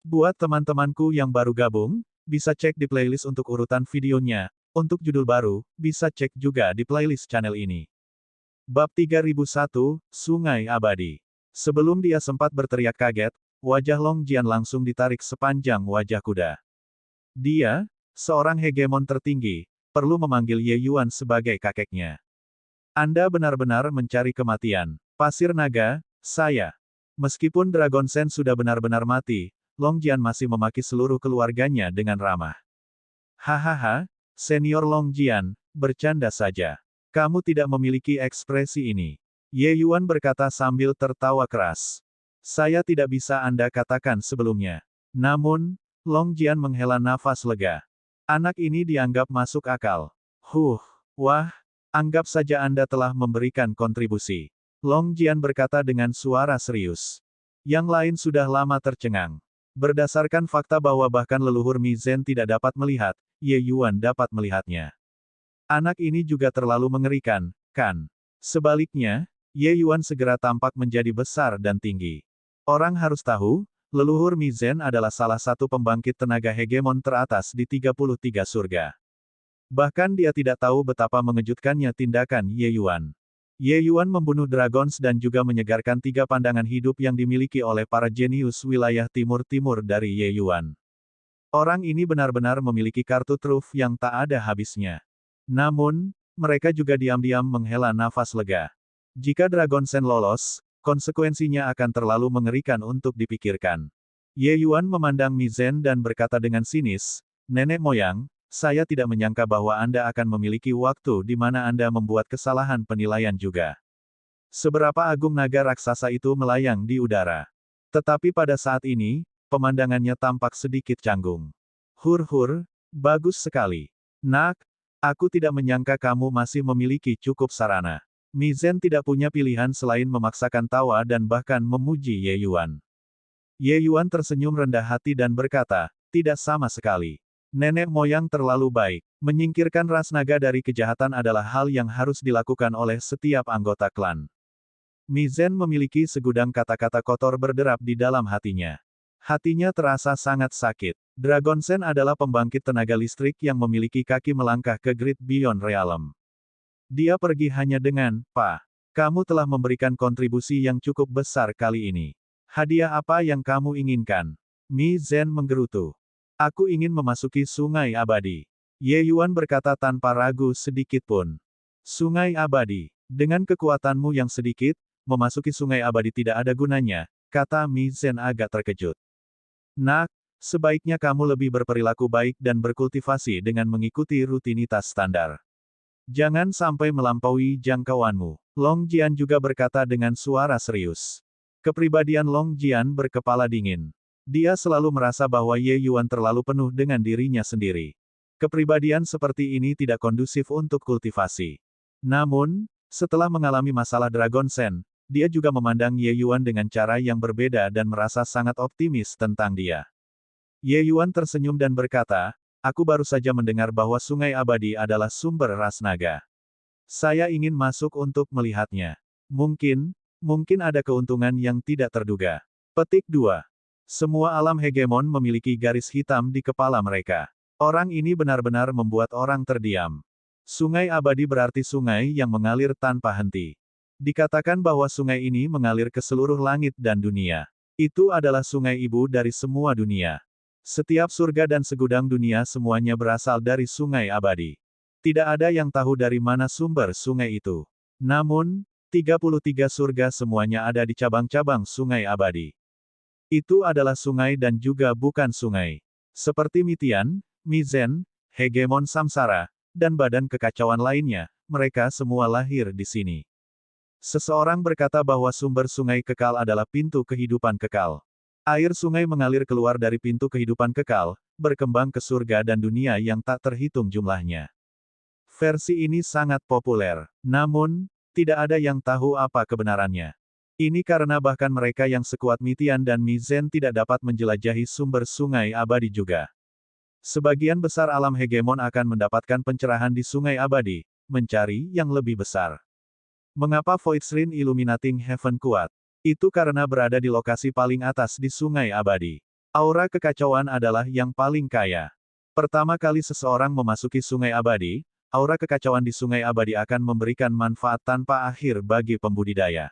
Buat teman-temanku yang baru gabung, bisa cek di playlist untuk urutan videonya. Untuk judul baru, bisa cek juga di playlist channel ini. Bab 3001, Sungai Abadi. Sebelum dia sempat berteriak kaget, wajah Long Jian langsung ditarik sepanjang wajah kuda. Dia, seorang hegemon tertinggi, perlu memanggil Ye Yuan sebagai kakeknya. Anda benar-benar mencari kematian. Pasir naga, saya. Meskipun Dragon Sen sudah benar-benar mati, Long Jian masih memaki seluruh keluarganya dengan ramah. Hahaha, Senior Long Jian, bercanda saja. Kamu tidak memiliki ekspresi ini. Ye Yuan berkata sambil tertawa keras. Saya tidak bisa Anda katakan sebelumnya. Namun, Long Jian menghela nafas lega. Anak ini dianggap masuk akal. Wah, anggap saja Anda telah memberikan kontribusi. Long Jian berkata dengan suara serius. Yang lain sudah lama tercengang. Berdasarkan fakta bahwa bahkan leluhur Mi Zhen tidak dapat melihat, Ye Yuan dapat melihatnya. Anak ini juga terlalu mengerikan, kan? Sebaliknya, Ye Yuan segera tampak menjadi besar dan tinggi. Orang harus tahu, leluhur Mi Zhen adalah salah satu pembangkit tenaga hegemon teratas di 33 surga. Bahkan dia tidak tahu betapa mengejutkannya tindakan Ye Yuan. Ye Yuan membunuh Dragons dan juga menyegarkan 3 pandangan hidup yang dimiliki oleh para jenius wilayah timur-timur dari Ye Yuan. Orang ini benar-benar memiliki kartu truf yang tak ada habisnya. Namun, mereka juga diam-diam menghela nafas lega. Jika Dragon Sen lolos, konsekuensinya akan terlalu mengerikan untuk dipikirkan. Ye Yuan memandang Mi Zhen dan berkata dengan sinis, "Nenek moyang, saya tidak menyangka bahwa Anda akan memiliki waktu di mana Anda membuat kesalahan penilaian juga." Seberapa agung naga raksasa itu melayang di udara. Tetapi pada saat ini, pemandangannya tampak sedikit canggung. Bagus sekali. Nak, aku tidak menyangka kamu masih memiliki cukup sarana. Mi Zhen tidak punya pilihan selain memaksakan tawa dan bahkan memuji Ye Yuan. Ye Yuan tersenyum rendah hati dan berkata, "Tidak sama sekali. Nenek moyang terlalu baik. Menyingkirkan ras naga dari kejahatan adalah hal yang harus dilakukan oleh setiap anggota klan." Mi Zhen memiliki segudang kata-kata kotor berderap di dalam hatinya. Hatinya terasa sangat sakit. Dragon Sen adalah pembangkit tenaga listrik yang memiliki kaki melangkah ke Great Beyond Realm. Dia pergi hanya dengan, "Pak, kamu telah memberikan kontribusi yang cukup besar kali ini. Hadiah apa yang kamu inginkan?" Mi Zhen menggerutu. "Aku ingin memasuki Sungai Abadi." Ye Yuan berkata tanpa ragu sedikit pun. "Sungai Abadi. Dengan kekuatanmu yang sedikit, memasuki Sungai Abadi tidak ada gunanya," kata Mi Zhen agak terkejut. "Nak, sebaiknya kamu lebih berperilaku baik dan berkultivasi dengan mengikuti rutinitas standar. Jangan sampai melampaui jangkauanmu." Long Jian juga berkata dengan suara serius. Kepribadian Long Jian berkepala dingin. Dia selalu merasa bahwa Ye Yuan terlalu penuh dengan dirinya sendiri. Kepribadian seperti ini tidak kondusif untuk kultivasi. Namun, setelah mengalami masalah Dragon Sen, dia juga memandang Ye Yuan dengan cara yang berbeda dan merasa sangat optimis tentang dia. Ye Yuan tersenyum dan berkata, "Aku baru saja mendengar bahwa Sungai Abadi adalah sumber ras naga. Saya ingin masuk untuk melihatnya. Mungkin ada keuntungan yang tidak terduga." Petik 2. Semua alam hegemon memiliki garis hitam di kepala mereka. Orang ini benar-benar membuat orang terdiam. Sungai Abadi berarti sungai yang mengalir tanpa henti. Dikatakan bahwa sungai ini mengalir ke seluruh langit dan dunia. Itu adalah sungai ibu dari semua dunia. Setiap surga dan segudang dunia semuanya berasal dari Sungai Abadi. Tidak ada yang tahu dari mana sumber sungai itu. Namun, 33 surga semuanya ada di cabang-cabang Sungai Abadi. Itu adalah sungai dan juga bukan sungai. Seperti Mitian, Mi Zhen, hegemon Samsara, dan badan kekacauan lainnya, mereka semua lahir di sini. Seseorang berkata bahwa sumber sungai kekal adalah pintu kehidupan kekal. Air sungai mengalir keluar dari pintu kehidupan kekal, berkembang ke surga dan dunia yang tak terhitung jumlahnya. Versi ini sangat populer. Namun, tidak ada yang tahu apa kebenarannya. Ini karena bahkan mereka yang sekuat Mitian dan Mi Zhen tidak dapat menjelajahi sumber Sungai Abadi juga. Sebagian besar alam hegemon akan mendapatkan pencerahan di Sungai Abadi, mencari yang lebih besar. Mengapa Void Illuminating Heaven kuat? Itu karena berada di lokasi paling atas di Sungai Abadi. Aura kekacauan adalah yang paling kaya. Pertama kali seseorang memasuki sungai abadi, aura kekacauan di sungai abadi akan memberikan manfaat tanpa akhir bagi pembudidaya.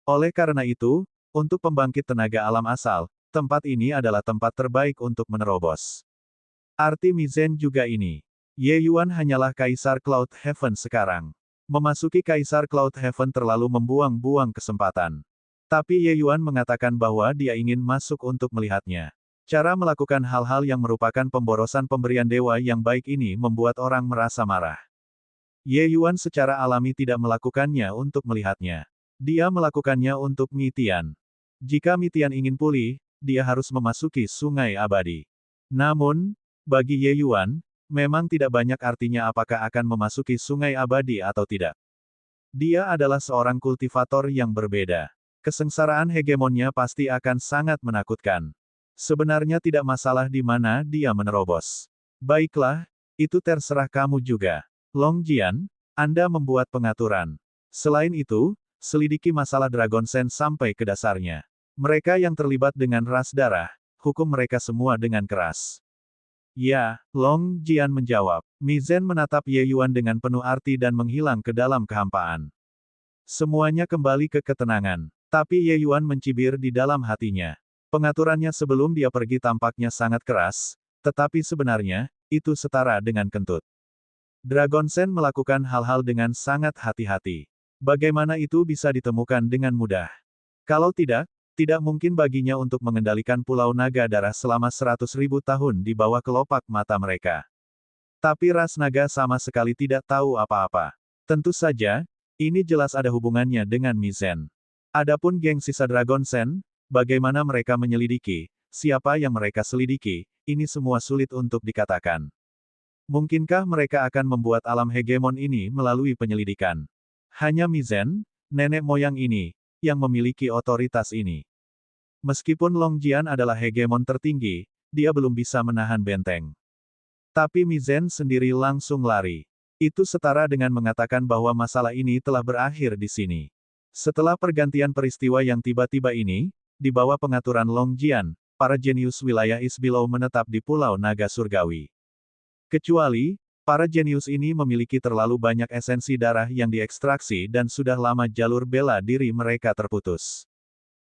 Oleh karena itu, untuk pembangkit tenaga alam asal, tempat ini adalah tempat terbaik untuk menerobos. Arti Mizen juga ini. Ye Yuan hanyalah Kaisar Cloud Heaven sekarang. Memasuki Kaisar Cloud Heaven terlalu membuang-buang kesempatan. Tapi Ye Yuan mengatakan bahwa dia ingin masuk untuk melihatnya. Cara melakukan hal-hal yang merupakan pemborosan pemberian dewa yang baik ini membuat orang merasa marah. Ye Yuan secara alami tidak melakukannya untuk melihatnya. Dia melakukannya untuk Mi Tian. Jika Mi Tian ingin pulih, dia harus memasuki sungai abadi. Namun, bagi Ye Yuan, memang tidak banyak artinya apakah akan memasuki sungai abadi atau tidak. Dia adalah seorang kultivator yang berbeda. Kesengsaraan hegemonnya pasti akan sangat menakutkan. Sebenarnya tidak masalah di mana dia menerobos. Baiklah, itu terserah kamu juga. Long Jian, Anda membuat pengaturan. Selain itu, selidiki masalah Dragon Sen sampai ke dasarnya. Mereka yang terlibat dengan ras darah, hukum mereka semua dengan keras. Ya, Long Jian menjawab. Mi Zhen menatap Ye Yuan dengan penuh arti dan menghilang ke dalam kehampaan. Semuanya kembali ke ketenangan. Tapi Ye Yuan mencibir di dalam hatinya. Pengaturannya sebelum dia pergi tampaknya sangat keras, tetapi sebenarnya, itu setara dengan kentut. Dragon Sen melakukan hal-hal dengan sangat hati-hati. Bagaimana itu bisa ditemukan dengan mudah? Kalau tidak mungkin baginya untuk mengendalikan Pulau Naga Darah selama 100.000 tahun di bawah kelopak mata mereka. Tapi ras naga sama sekali tidak tahu apa-apa. Tentu saja, ini jelas ada hubungannya dengan Mi Zhen. Adapun geng sisa Dragon Sen, bagaimana mereka menyelidiki, siapa yang mereka selidiki, ini semua sulit untuk dikatakan. Mungkinkah mereka akan membuat alam hegemon ini melalui penyelidikan? Hanya Mi Zhen, nenek moyang ini, yang memiliki otoritas ini. Meskipun Long Jian adalah hegemon tertinggi, dia belum bisa menahan benteng. Tapi Mi Zhen sendiri langsung lari. Itu setara dengan mengatakan bahwa masalah ini telah berakhir di sini. Setelah pergantian peristiwa yang tiba-tiba ini, di bawah pengaturan Long Jian, para jenius wilayah East Below menetap di Pulau Naga Surgawi. Kecuali, para jenius ini memiliki terlalu banyak esensi darah yang diekstraksi dan sudah lama jalur bela diri mereka terputus.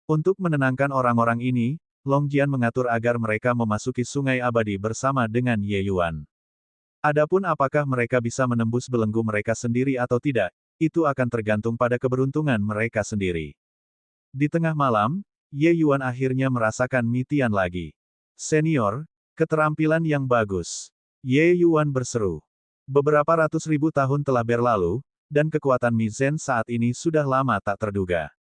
Untuk menenangkan orang-orang ini, Long Jian mengatur agar mereka memasuki sungai abadi bersama dengan Ye Yuan. Adapun apakah mereka bisa menembus belenggu mereka sendiri atau tidak, itu akan tergantung pada keberuntungan mereka sendiri. Di tengah malam, Ye Yuan akhirnya merasakan Mi Tian lagi. Senior, keterampilan yang bagus. Ye Yuan berseru. Beberapa ratus ribu tahun telah berlalu, dan kekuatan Mi Zhen saat ini sudah lama tak terduga.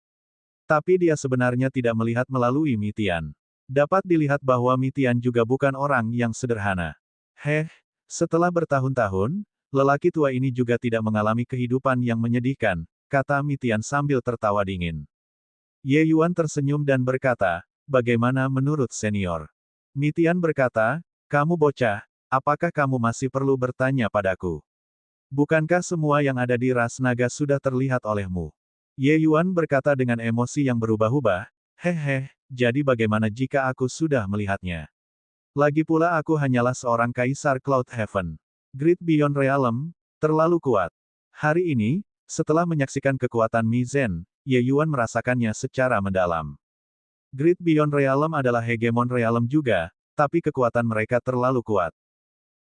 Tapi dia sebenarnya tidak melihat melalui Mi Tian. Dapat dilihat bahwa Mi Tian juga bukan orang yang sederhana. Setelah bertahun-tahun, lelaki tua ini juga tidak mengalami kehidupan yang menyedihkan, kata Mi Tian sambil tertawa dingin. Ye Yuan tersenyum dan berkata, bagaimana menurut senior? Mi Tian berkata, kamu bocah, apakah kamu masih perlu bertanya padaku? Bukankah semua yang ada di ras naga sudah terlihat olehmu? Ye Yuan berkata dengan emosi yang berubah-ubah, jadi bagaimana jika aku sudah melihatnya? Lagi pula aku hanyalah seorang kaisar Cloud Heaven. Great Beyond Realm, terlalu kuat. Hari ini, setelah menyaksikan kekuatan Mi Zhen, Ye Yuan merasakannya secara mendalam. Great Beyond Realm adalah hegemon realm juga, tapi kekuatan mereka terlalu kuat.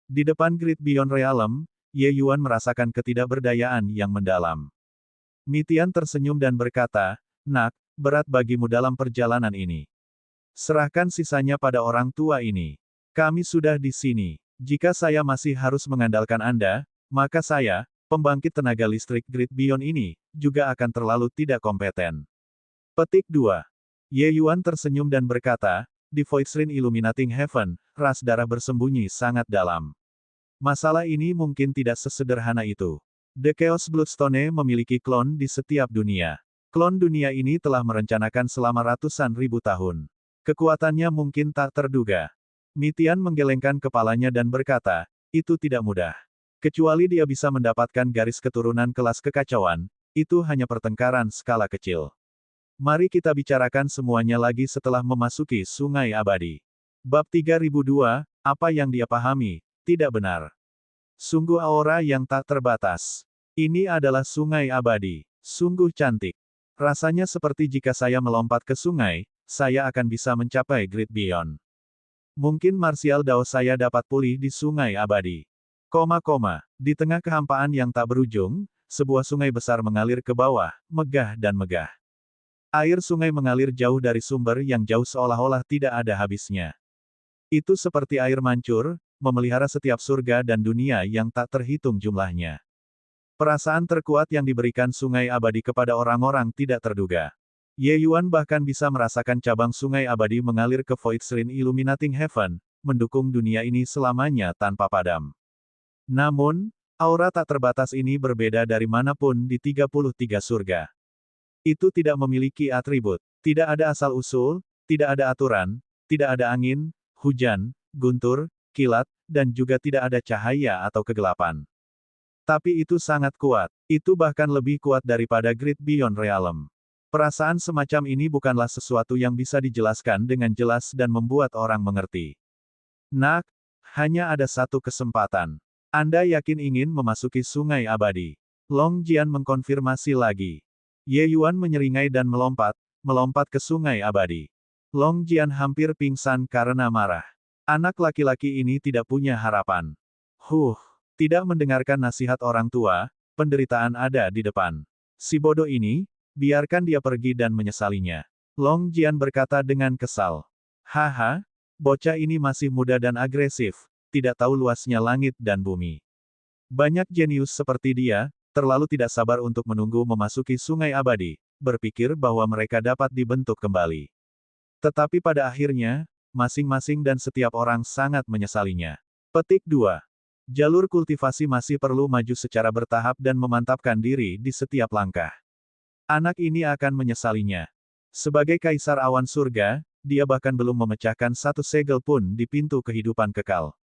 Di depan Great Beyond Realm, Ye Yuan merasakan ketidakberdayaan yang mendalam. Mi Tian tersenyum dan berkata, nak, berat bagimu dalam perjalanan ini. Serahkan sisanya pada orang tua ini. Kami sudah di sini. Jika saya masih harus mengandalkan Anda, maka saya, pembangkit tenaga listrik Great Beyond ini, juga akan terlalu tidak kompeten. Petik 2. Ye Yuan tersenyum dan berkata, di Void Shrine Illuminating Heaven, ras darah bersembunyi sangat dalam. Masalah ini mungkin tidak sesederhana itu. The Chaos Bloodstone memiliki klon di setiap dunia. Klon dunia ini telah merencanakan selama ratusan ribu tahun. Kekuatannya mungkin tak terduga. Mi Tian menggelengkan kepalanya dan berkata, itu tidak mudah. Kecuali dia bisa mendapatkan garis keturunan kelas kekacauan, itu hanya pertengkaran skala kecil. Mari kita bicarakan semuanya lagi setelah memasuki sungai abadi. Bab 3002, apa yang dia pahami, tidak benar. Sungguh aura yang tak terbatas. Ini adalah sungai abadi. Sungguh cantik. Rasanya seperti jika saya melompat ke sungai, saya akan bisa mencapai Great Beyond. Mungkin martial Dao saya dapat pulih di sungai abadi. Di tengah kehampaan yang tak berujung, sebuah sungai besar mengalir ke bawah, megah dan megah. Air sungai mengalir jauh dari sumber yang jauh seolah-olah tidak ada habisnya. Itu seperti air mancur, memelihara setiap surga dan dunia yang tak terhitung jumlahnya. Perasaan terkuat yang diberikan sungai abadi kepada orang-orang tidak terduga. Ye Yuan bahkan bisa merasakan cabang sungai abadi mengalir ke Void Shrine Illuminating Heaven, mendukung dunia ini selamanya tanpa padam. Namun, aura tak terbatas ini berbeda dari manapun di 33 surga. Itu tidak memiliki atribut, tidak ada asal-usul, tidak ada aturan, tidak ada angin, hujan, guntur, kilat, dan juga tidak ada cahaya atau kegelapan. Tapi itu sangat kuat, itu bahkan lebih kuat daripada Great Beyond Realm. Perasaan semacam ini bukanlah sesuatu yang bisa dijelaskan dengan jelas dan membuat orang mengerti. Nak, hanya ada satu kesempatan. Anda yakin ingin memasuki sungai abadi? Long Jian mengkonfirmasi lagi. Ye Yuan menyeringai dan melompat ke sungai abadi. Long Jian hampir pingsan karena marah. Anak laki-laki ini tidak punya harapan. Tidak mendengarkan nasihat orang tua, penderitaan ada di depan. Si bodoh ini, biarkan dia pergi dan menyesalinya. Long Jian berkata dengan kesal. Haha, bocah ini masih muda dan agresif, tidak tahu luasnya langit dan bumi. Banyak jenius seperti dia, terlalu tidak sabar untuk menunggu memasuki sungai abadi, berpikir bahwa mereka dapat dibentuk kembali. Tetapi pada akhirnya, masing-masing dan setiap orang sangat menyesalinya. Petik 2. Jalur kultivasi masih perlu maju secara bertahap dan memantapkan diri di setiap langkah. Anak ini akan menyesalinya. Sebagai kaisar awan surga, dia bahkan belum memecahkan satu segel pun di pintu kehidupan kekal.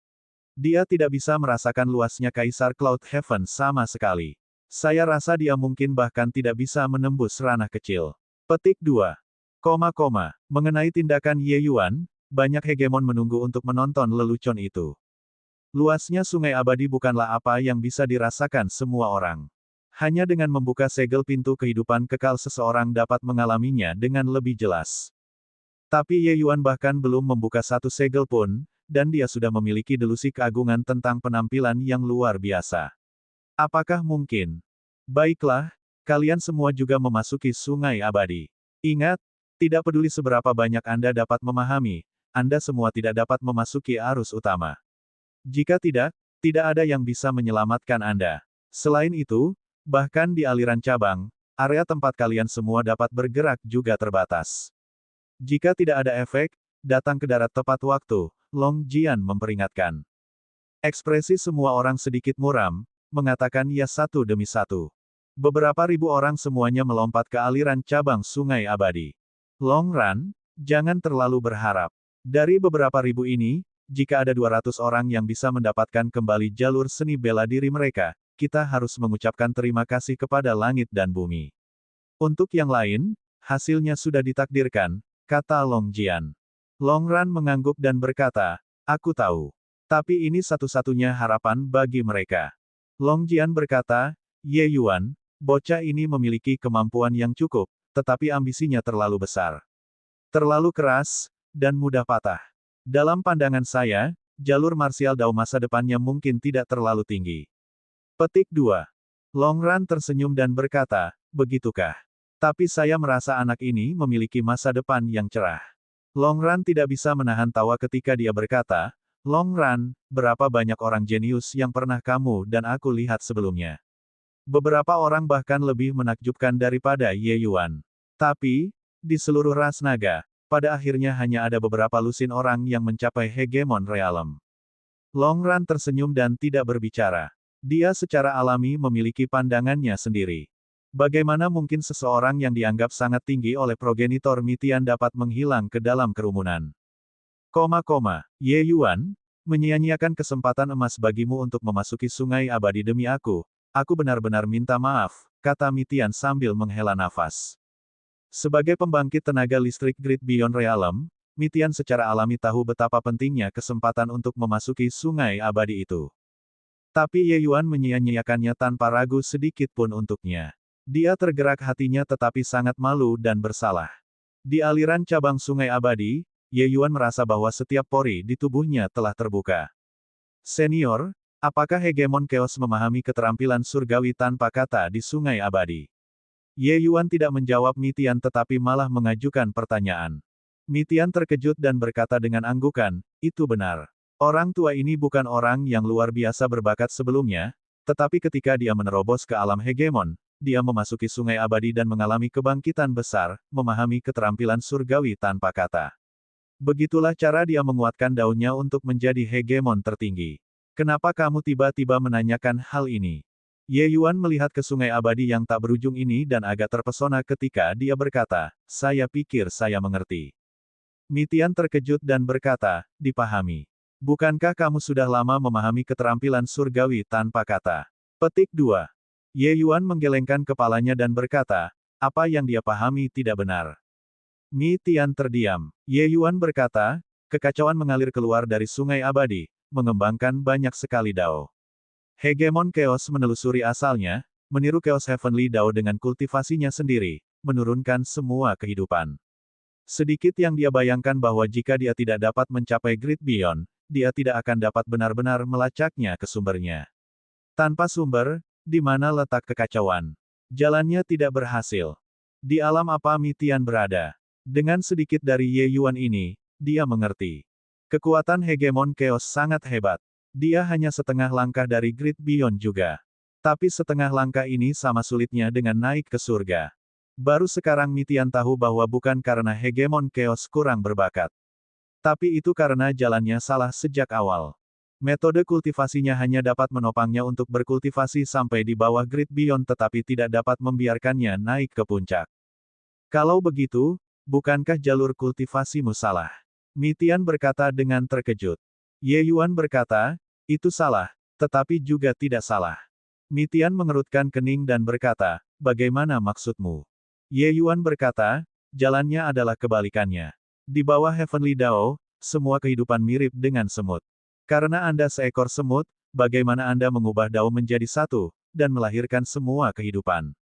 Dia tidak bisa merasakan luasnya kaisar Cloud Heaven sama sekali. Saya rasa dia mungkin bahkan tidak bisa menembus ranah kecil. Petik 2. Mengenai tindakan Ye Yuan, banyak hegemon menunggu untuk menonton lelucon itu. Luasnya sungai abadi bukanlah apa yang bisa dirasakan semua orang. Hanya dengan membuka segel pintu kehidupan kekal seseorang dapat mengalaminya dengan lebih jelas. Tapi Ye Yuan bahkan belum membuka satu segel pun, dan dia sudah memiliki delusi keagungan tentang penampilan yang luar biasa. Apakah mungkin? Baiklah, kalian semua juga memasuki sungai abadi. Ingat, tidak peduli seberapa banyak Anda dapat memahami, Anda semua tidak dapat memasuki arus utama. Jika tidak, tidak ada yang bisa menyelamatkan Anda. Selain itu, bahkan di aliran cabang, area tempat kalian semua dapat bergerak juga terbatas. Jika tidak ada efek, datang ke darat tepat waktu, Long Jian memperingatkan. Ekspresi semua orang sedikit muram, mengatakan ya satu demi satu. Beberapa ribu orang semuanya melompat ke aliran cabang sungai abadi. Long Ran, jangan terlalu berharap. Dari beberapa ribu ini, jika ada 200 orang yang bisa mendapatkan kembali jalur seni bela diri mereka, kita harus mengucapkan terima kasih kepada langit dan bumi. Untuk yang lain, hasilnya sudah ditakdirkan, kata Long Jian. Long Ran mengangguk dan berkata, aku tahu. Tapi ini satu-satunya harapan bagi mereka. Long Jian berkata, Ye Yuan, bocah ini memiliki kemampuan yang cukup, tetapi ambisinya terlalu besar. Terlalu keras, dan mudah patah. Dalam pandangan saya, jalur martial Dao masa depannya mungkin tidak terlalu tinggi. Petik 2. Long Ran tersenyum dan berkata, begitukah? Tapi saya merasa anak ini memiliki masa depan yang cerah. Long Ran tidak bisa menahan tawa ketika dia berkata, Long Ran, berapa banyak orang jenius yang pernah kamu dan aku lihat sebelumnya. Beberapa orang bahkan lebih menakjubkan daripada Ye Yuan. Tapi, di seluruh ras naga, pada akhirnya hanya ada beberapa lusin orang yang mencapai hegemon realem. Long Ran tersenyum dan tidak berbicara. Dia secara alami memiliki pandangannya sendiri. Bagaimana mungkin seseorang yang dianggap sangat tinggi oleh progenitor Mitian dapat menghilang ke dalam kerumunan? Ye Yuan, menyia-nyiakan kesempatan emas bagimu untuk memasuki sungai abadi demi aku benar-benar minta maaf, kata Mitian sambil menghela nafas. Sebagai pembangkit tenaga listrik Great Beyond Realm, Mi Tian secara alami tahu betapa pentingnya kesempatan untuk memasuki sungai abadi itu. Tapi Ye Yuan menyia-nyiakannya tanpa ragu sedikit pun untuknya. Dia tergerak hatinya tetapi sangat malu dan bersalah. Di aliran cabang sungai abadi, Ye Yuan merasa bahwa setiap pori di tubuhnya telah terbuka. Senior, apakah hegemon Chaos memahami keterampilan surgawi tanpa kata di sungai abadi? Ye Yuan tidak menjawab Mi Tian tetapi malah mengajukan pertanyaan. Mi Tian terkejut dan berkata dengan anggukan, itu benar. Orang tua ini bukan orang yang luar biasa berbakat sebelumnya, tetapi ketika dia menerobos ke alam hegemon, dia memasuki sungai abadi dan mengalami kebangkitan besar, memahami keterampilan surgawi tanpa kata. Begitulah cara dia menguatkan daunnya untuk menjadi hegemon tertinggi. Kenapa kamu tiba-tiba menanyakan hal ini? Ye Yuan melihat ke sungai abadi yang tak berujung ini dan agak terpesona ketika dia berkata, saya pikir saya mengerti. Mi Tian terkejut dan berkata, dipahami. Bukankah kamu sudah lama memahami keterampilan surgawi tanpa kata? Petik 2. Ye Yuan menggelengkan kepalanya dan berkata, apa yang dia pahami tidak benar. Mi Tian terdiam. Ye Yuan berkata, kekacauan mengalir keluar dari sungai abadi, mengembangkan banyak sekali dao. Hegemon Chaos menelusuri asalnya, meniru Chaos Heavenly Dao dengan kultivasinya sendiri, menurunkan semua kehidupan. Sedikit yang dia bayangkan bahwa jika dia tidak dapat mencapai Great Beyond, dia tidak akan dapat benar-benar melacaknya ke sumbernya. Tanpa sumber, di mana letak kekacauan? Jalannya tidak berhasil. Di alam apa Mi Tian berada? Dengan sedikit dari Ye Yuan ini, dia mengerti. Kekuatan hegemon Chaos sangat hebat. Dia hanya setengah langkah dari Great Beyond juga. Tapi setengah langkah ini sama sulitnya dengan naik ke surga. Baru sekarang Mi Tian tahu bahwa bukan karena hegemon Chaos kurang berbakat. Tapi itu karena jalannya salah sejak awal. Metode kultivasinya hanya dapat menopangnya untuk berkultivasi sampai di bawah Great Beyond tetapi tidak dapat membiarkannya naik ke puncak. Kalau begitu, bukankah jalur kultivasimu salah? Mi Tian berkata dengan terkejut. Ye Yuan berkata, itu salah, tetapi juga tidak salah. Mi Tian mengerutkan kening dan berkata, bagaimana maksudmu? Ye Yuan berkata, jalannya adalah kebalikannya. Di bawah Heavenly Dao, semua kehidupan mirip dengan semut. Karena Anda seekor semut, bagaimana Anda mengubah Dao menjadi satu, dan melahirkan semua kehidupan?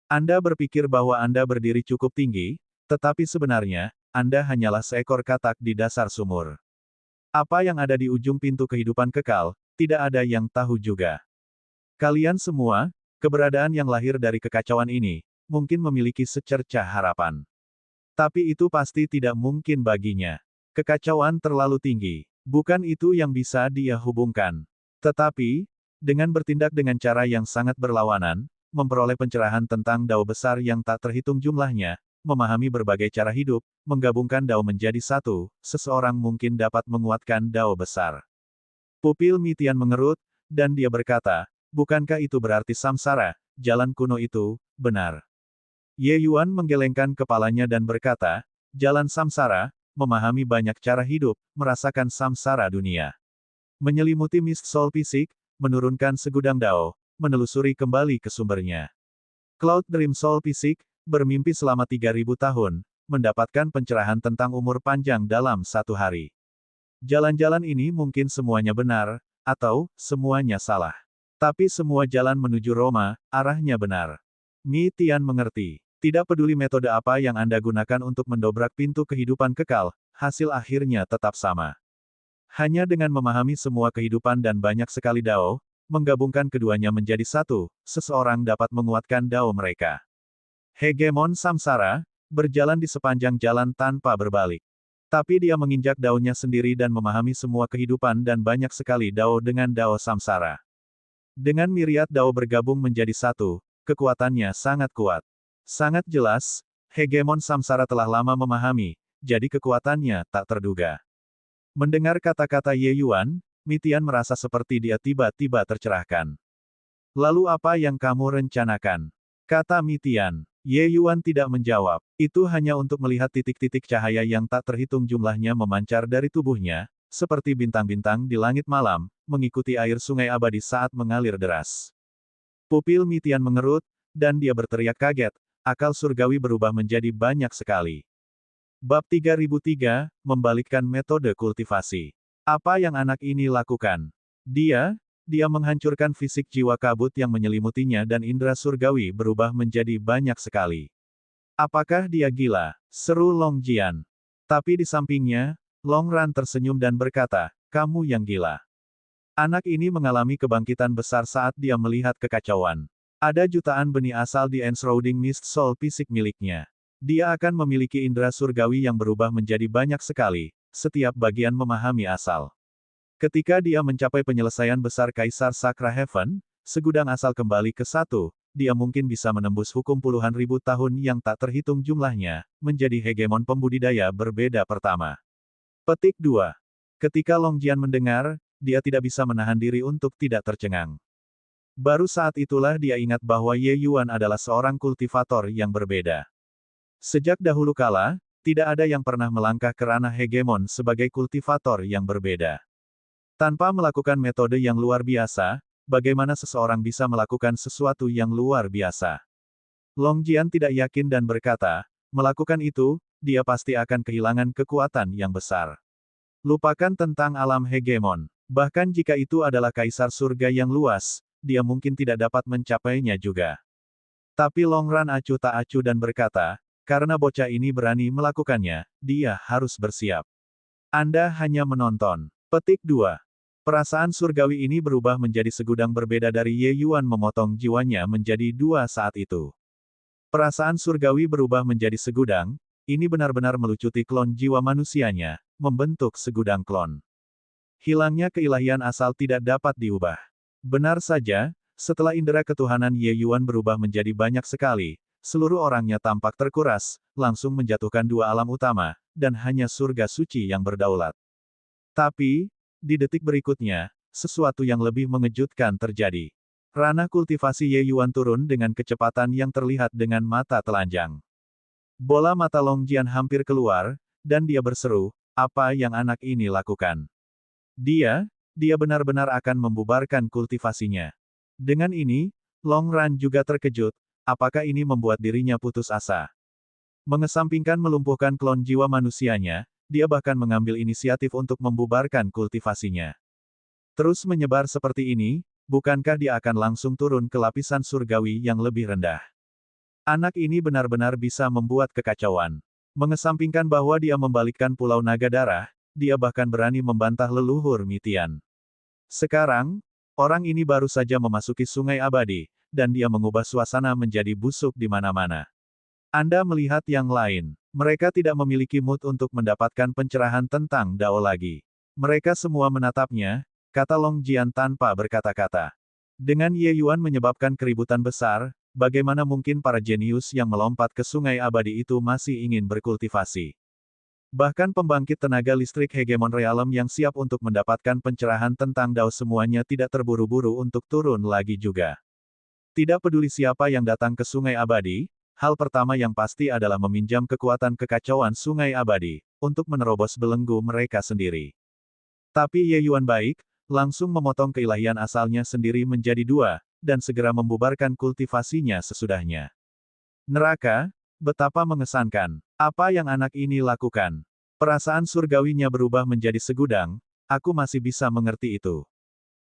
Anda berpikir bahwa Anda berdiri cukup tinggi, tetapi sebenarnya, Anda hanyalah seekor katak di dasar sumur. Apa yang ada di ujung pintu kehidupan kekal, tidak ada yang tahu juga. Kalian semua, keberadaan yang lahir dari kekacauan ini, mungkin memiliki secercah harapan. Tapi itu pasti tidak mungkin baginya. Kekacauan terlalu tinggi. Bukan itu yang bisa dia hubungkan. Tetapi, dengan bertindak dengan cara yang sangat berlawanan, memperoleh pencerahan tentang dao besar yang tak terhitung jumlahnya, memahami berbagai cara hidup, menggabungkan dao menjadi satu, seseorang mungkin dapat menguatkan dao besar. Pupil Mi Tian mengerut, dan dia berkata, bukankah itu berarti samsara, jalan kuno itu, benar? Ye Yuan menggelengkan kepalanya dan berkata, jalan samsara, memahami banyak cara hidup, merasakan samsara dunia. Menyelimuti mist soul fisik, menurunkan segudang dao, menelusuri kembali ke sumbernya. Cloud Dream Soul fisik, bermimpi selama 3000 tahun, mendapatkan pencerahan tentang umur panjang dalam satu hari. Jalan-jalan ini mungkin semuanya benar, atau semuanya salah. Tapi semua jalan menuju Roma, arahnya benar. Mi Tian mengerti. Tidak peduli metode apa yang Anda gunakan untuk mendobrak pintu kehidupan kekal, hasil akhirnya tetap sama. Hanya dengan memahami semua kehidupan dan banyak sekali dao, menggabungkan keduanya menjadi satu, seseorang dapat menguatkan dao mereka. Hegemon samsara, berjalan di sepanjang jalan tanpa berbalik. Tapi dia menginjak daunnya sendiri dan memahami semua kehidupan dan banyak sekali dao dengan dao samsara. Dengan myriad dao bergabung menjadi satu, kekuatannya sangat kuat. Sangat jelas, hegemon samsara telah lama memahami, jadi kekuatannya tak terduga. Mendengar kata-kata Ye Yuan, Mi-Tian merasa seperti dia tiba-tiba tercerahkan. Lalu apa yang kamu rencanakan? Kata Mi-Tian. Ye Yuan tidak menjawab. Itu hanya untuk melihat titik-titik cahaya yang tak terhitung jumlahnya memancar dari tubuhnya, seperti bintang-bintang di langit malam, mengikuti air sungai abadi saat mengalir deras. Pupil Mi-Tian mengerut, dan dia berteriak kaget, akal surgawi berubah menjadi banyak sekali. Bab 3003, Membalikkan Metode Kultivasi. Apa yang anak ini lakukan? Dia menghancurkan fisik jiwa kabut yang menyelimutinya dan indera surgawi berubah menjadi banyak sekali. Apakah dia gila? Seru Long Jian. Tapi di sampingnya, Long Ran tersenyum dan berkata, kamu yang gila. Anak ini mengalami kebangkitan besar saat dia melihat kekacauan. Ada jutaan benih asal di Enshrouding Mist Soul fisik miliknya. Dia akan memiliki indera surgawi yang berubah menjadi banyak sekali, setiap bagian memahami asal. Ketika dia mencapai penyelesaian besar Kaisar Sakra Heaven, segudang asal kembali ke satu, dia mungkin bisa menembus hukum puluhan ribu tahun yang tak terhitung jumlahnya, menjadi hegemon pembudidaya berbeda pertama. Petik 2. Ketika Long Jian mendengar, dia tidak bisa menahan diri untuk tidak tercengang. Baru saat itulah dia ingat bahwa Ye Yuan adalah seorang kultivator yang berbeda. Sejak dahulu kala, tidak ada yang pernah melangkah ke ranah hegemon sebagai kultivator yang berbeda. Tanpa melakukan metode yang luar biasa, bagaimana seseorang bisa melakukan sesuatu yang luar biasa? Long Jian tidak yakin dan berkata, melakukan itu, dia pasti akan kehilangan kekuatan yang besar. Lupakan tentang alam hegemon. Bahkan jika itu adalah kaisar surga yang luas, dia mungkin tidak dapat mencapainya juga. Tapi Long Ran acuh tak acuh dan berkata, karena bocah ini berani melakukannya, dia harus bersiap. Anda hanya menonton. Petik 2. Perasaan surgawi ini berubah menjadi segudang berbeda dari Ye Yuan memotong jiwanya menjadi dua saat itu. Perasaan surgawi berubah menjadi segudang, ini benar-benar melucuti klon jiwa manusianya, membentuk segudang klon. Hilangnya keilahian asal tidak dapat diubah. Benar saja, setelah indera ketuhanan Ye Yuan berubah menjadi banyak sekali, seluruh orangnya tampak terkuras, langsung menjatuhkan dua alam utama, dan hanya surga suci yang berdaulat. Tapi, di detik berikutnya, sesuatu yang lebih mengejutkan terjadi. Ranah kultivasi Ye Yuan turun dengan kecepatan yang terlihat dengan mata telanjang. Bola mata Long Jian hampir keluar, dan dia berseru, apa yang anak ini lakukan? Dia benar-benar akan membubarkan kultivasinya. Dengan ini, Long Ran juga terkejut, apakah ini membuat dirinya putus asa? Mengesampingkan melumpuhkan klon jiwa manusianya, dia bahkan mengambil inisiatif untuk membubarkan kultivasinya. Terus menyebar seperti ini, bukankah dia akan langsung turun ke lapisan surgawi yang lebih rendah? Anak ini benar-benar bisa membuat kekacauan. Mengesampingkan bahwa dia membalikkan Pulau Naga Darah, dia bahkan berani membantah leluhur Mitian. Sekarang, orang ini baru saja memasuki Sungai Abadi, dan dia mengubah suasana menjadi busuk di mana-mana. Anda melihat yang lain. Mereka tidak memiliki mood untuk mendapatkan pencerahan tentang Dao lagi. Mereka semua menatapnya, kata Long Jian tanpa berkata-kata. Dengan Ye Yuan menyebabkan keributan besar, bagaimana mungkin para jenius yang melompat ke Sungai Abadi itu masih ingin berkultivasi? Bahkan pembangkit tenaga listrik hegemon realem yang siap untuk mendapatkan pencerahan tentang Dao semuanya tidak terburu-buru untuk turun lagi juga. Tidak peduli siapa yang datang ke Sungai Abadi, hal pertama yang pasti adalah meminjam kekuatan kekacauan Sungai Abadi, untuk menerobos belenggu mereka sendiri. Tapi Ye Yuan baik, langsung memotong keilahian asalnya sendiri menjadi dua, dan segera membubarkan kultivasinya sesudahnya. Neraka, betapa mengesankan. Apa yang anak ini lakukan? Perasaan surgawinya berubah menjadi segudang, aku masih bisa mengerti itu.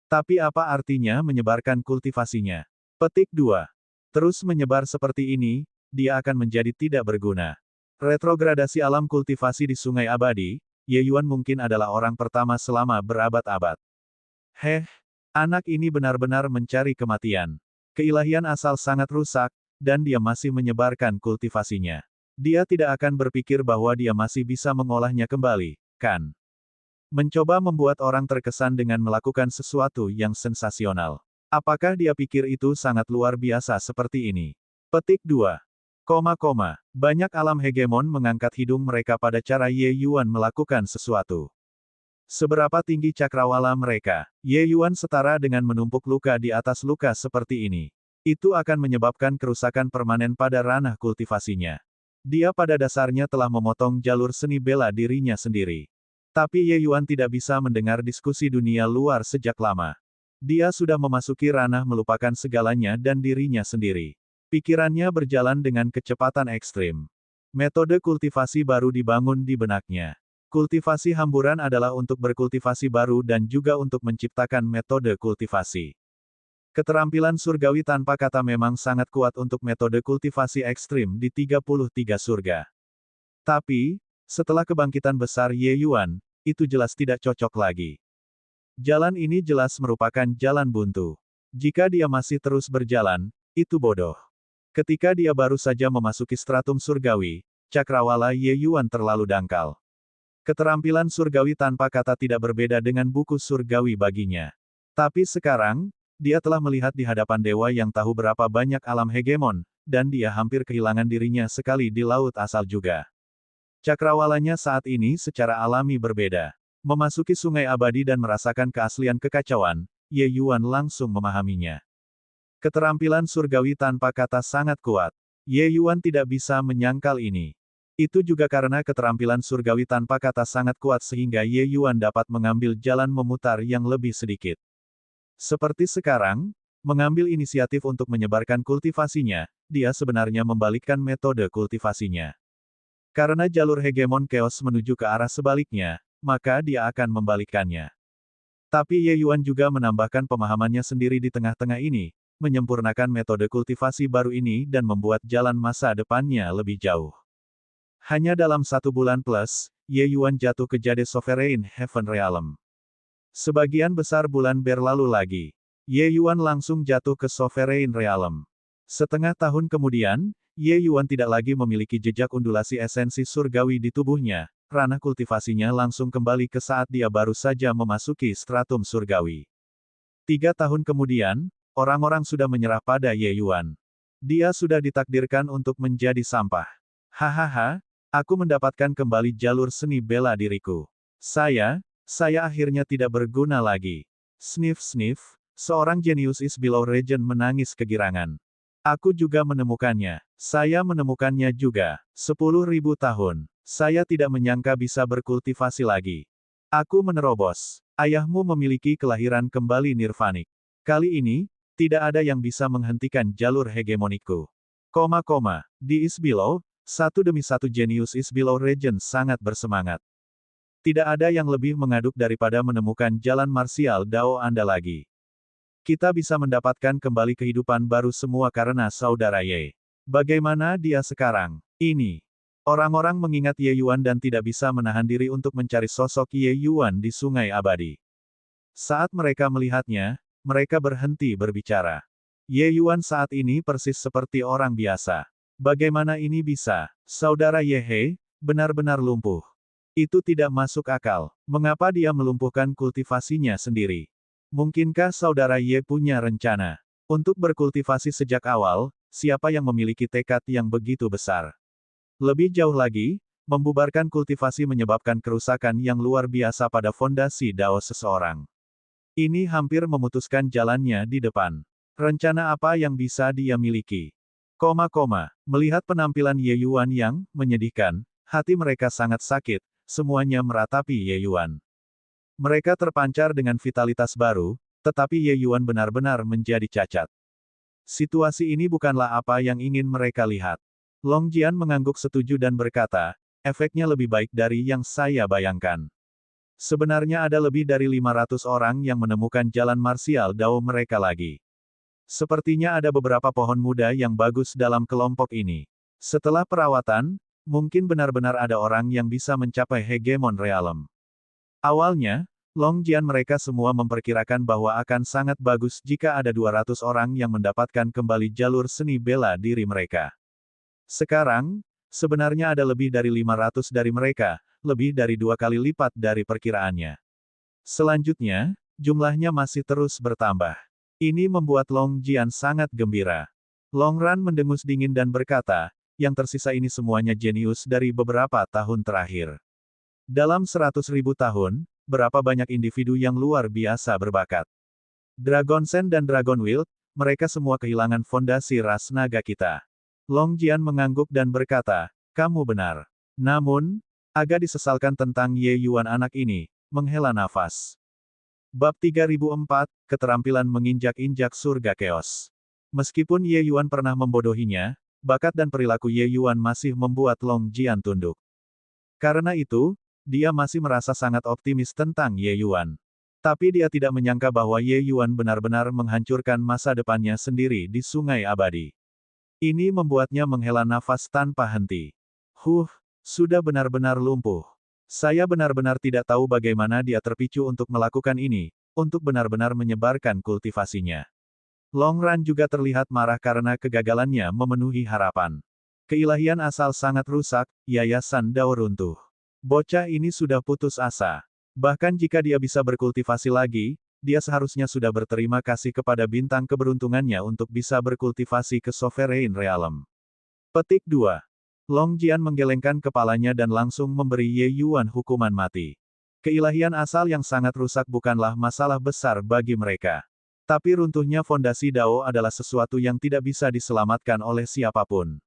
Tapi apa artinya menyebarkan kultivasinya? Petik 2. Terus menyebar seperti ini, dia akan menjadi tidak berguna. Retrogradasi alam kultivasi di Sungai Abadi, Ye Yuan mungkin adalah orang pertama selama berabad-abad. Anak ini benar-benar mencari kematian. Keilahian asal sangat rusak, dan dia masih menyebarkan kultivasinya. Dia tidak akan berpikir bahwa dia masih bisa mengolahnya kembali, kan? Mencoba membuat orang terkesan dengan melakukan sesuatu yang sensasional. Apakah dia pikir itu sangat luar biasa seperti ini? Petik 2. Banyak alam hegemon mengangkat hidung mereka pada cara Ye Yuan melakukan sesuatu. Seberapa tinggi cakrawala mereka? Ye Yuan setara dengan menumpuk luka di atas luka seperti ini. Itu akan menyebabkan kerusakan permanen pada ranah kultivasinya. Dia pada dasarnya telah memotong jalur seni bela dirinya sendiri. Tapi Ye Yuan tidak bisa mendengar diskusi dunia luar sejak lama. Dia sudah memasuki ranah melupakan segalanya dan dirinya sendiri. Pikirannya berjalan dengan kecepatan ekstrim. Metode kultivasi baru dibangun di benaknya. Kultivasi hamburan adalah untuk berkultivasi baru dan juga untuk menciptakan metode kultivasi. Keterampilan surgawi tanpa kata memang sangat kuat untuk metode kultivasi ekstrim di 33 surga. Tapi, setelah kebangkitan besar Ye Yuan, itu jelas tidak cocok lagi. Jalan ini jelas merupakan jalan buntu. Jika dia masih terus berjalan, itu bodoh. Ketika dia baru saja memasuki stratum surgawi, cakrawala Ye Yuan terlalu dangkal. Keterampilan surgawi tanpa kata tidak berbeda dengan buku surgawi baginya. Tapi sekarang, dia telah melihat di hadapan dewa yang tahu berapa banyak alam hegemon, dan dia hampir kehilangan dirinya sekali di laut asal juga. Cakrawalanya saat ini secara alami berbeda. Memasuki sungai abadi dan merasakan keaslian kekacauan, Ye Yuan langsung memahaminya. Keterampilan surgawi tanpa kata sangat kuat. Ye Yuan tidak bisa menyangkal ini. Itu juga karena keterampilan surgawi tanpa kata sangat kuat sehingga Ye Yuan dapat mengambil jalan memutar yang lebih sedikit. Seperti sekarang, mengambil inisiatif untuk menyebarkan kultivasinya, dia sebenarnya membalikkan metode kultivasinya. Karena jalur hegemon chaos menuju ke arah sebaliknya, maka dia akan membalikkannya. Tapi Ye Yuan juga menambahkan pemahamannya sendiri di tengah-tengah ini, menyempurnakan metode kultivasi baru ini dan membuat jalan masa depannya lebih jauh. Hanya dalam 1 bulan plus, Ye Yuan jatuh ke Jade Sovereign Heaven Realm. Sebagian besar bulan berlalu lagi. Ye Yuan langsung jatuh ke Sovereign Realm. Setengah tahun kemudian, Ye Yuan tidak lagi memiliki jejak undulasi esensi surgawi di tubuhnya, ranah kultivasinya langsung kembali ke saat dia baru saja memasuki stratum surgawi. 3 tahun kemudian, orang-orang sudah menyerah pada Ye Yuan. Dia sudah ditakdirkan untuk menjadi sampah. Hahaha. Aku mendapatkan kembali jalur seni bela diriku. Saya akhirnya tidak berguna lagi. Sniff, seorang jenius is below region menangis kegirangan. Aku juga menemukannya. Saya menemukannya juga. 10.000 tahun. Saya tidak menyangka bisa berkultivasi lagi. Aku menerobos. Ayahmu memiliki kelahiran kembali nirvanik. Kali ini, tidak ada yang bisa menghentikan jalur hegemonikku. Di is below, satu demi satu jenius is below region sangat bersemangat. Tidak ada yang lebih mengaduk daripada menemukan jalan marsial Dao Anda lagi. Kita bisa mendapatkan kembali kehidupan baru semua karena saudara Ye. Bagaimana dia sekarang? Ini. Orang-orang mengingat Ye Yuan dan tidak bisa menahan diri untuk mencari sosok Ye Yuan di sungai abadi. Saat mereka melihatnya, mereka berhenti berbicara. Ye Yuan saat ini persis seperti orang biasa. Bagaimana ini bisa? Saudara Ye benar-benar lumpuh. Itu tidak masuk akal. Mengapa dia melumpuhkan kultivasinya sendiri? Mungkinkah saudara Ye punya rencana untuk berkultivasi sejak awal? Siapa yang memiliki tekad yang begitu besar? Lebih jauh lagi, membubarkan kultivasi menyebabkan kerusakan yang luar biasa pada fondasi Dao seseorang. Ini hampir memutuskan jalannya di depan. Rencana apa yang bisa dia miliki? Melihat penampilan Ye Yuan yang menyedihkan, hati mereka sangat sakit, semuanya meratapi Ye Yuan. Mereka terpancar dengan vitalitas baru, tetapi Ye Yuan benar-benar menjadi cacat. Situasi ini bukanlah apa yang ingin mereka lihat. Long Jian mengangguk setuju dan berkata, efeknya lebih baik dari yang saya bayangkan. Sebenarnya ada lebih dari 500 orang yang menemukan jalan marsial Dao mereka lagi. Sepertinya ada beberapa pohon muda yang bagus dalam kelompok ini. Setelah perawatan, mungkin benar-benar ada orang yang bisa mencapai hegemon realem. Awalnya, Long Jian mereka semua memperkirakan bahwa akan sangat bagus jika ada 200 orang yang mendapatkan kembali jalur seni bela diri mereka. Sekarang, sebenarnya ada lebih dari 500 dari mereka, lebih dari 2 kali lipat dari perkiraannya. Selanjutnya, jumlahnya masih terus bertambah. Ini membuat Long Jian sangat gembira. Long Ran mendengus dingin dan berkata, yang tersisa ini semuanya jenius dari beberapa tahun terakhir. Dalam 100.000 tahun, berapa banyak individu yang luar biasa berbakat. Dragon Sen dan Dragon Wild, mereka semua kehilangan fondasi ras naga kita. Long Jian mengangguk dan berkata, kamu benar. Namun, agak disesalkan tentang Ye Yuan anak ini, menghela nafas. Bab 3004, Keterampilan Menginjak-injak Surga Chaos. Meskipun Ye Yuan pernah membodohinya, bakat dan perilaku Ye Yuan masih membuat Long Jian tunduk. Karena itu, dia masih merasa sangat optimis tentang Ye Yuan. Tapi dia tidak menyangka bahwa Ye Yuan benar-benar menghancurkan masa depannya sendiri di Sungai Abadi. Ini membuatnya menghela nafas tanpa henti. Sudah benar-benar lumpuh. Saya benar-benar tidak tahu bagaimana dia terpicu untuk melakukan ini, untuk benar-benar menyebarkan kultivasinya. Long Ran juga terlihat marah karena kegagalannya memenuhi harapan. Keilahian asal sangat rusak, yayasan Dao runtuh. Bocah ini sudah putus asa. Bahkan jika dia bisa berkultivasi lagi, dia seharusnya sudah berterima kasih kepada bintang keberuntungannya untuk bisa berkultivasi ke Sovereign Realm. Petik 2. Long Jian menggelengkan kepalanya dan langsung memberi Ye Yuan hukuman mati. Keilahian asal yang sangat rusak bukanlah masalah besar bagi mereka. Tapi runtuhnya fondasi Dao adalah sesuatu yang tidak bisa diselamatkan oleh siapapun.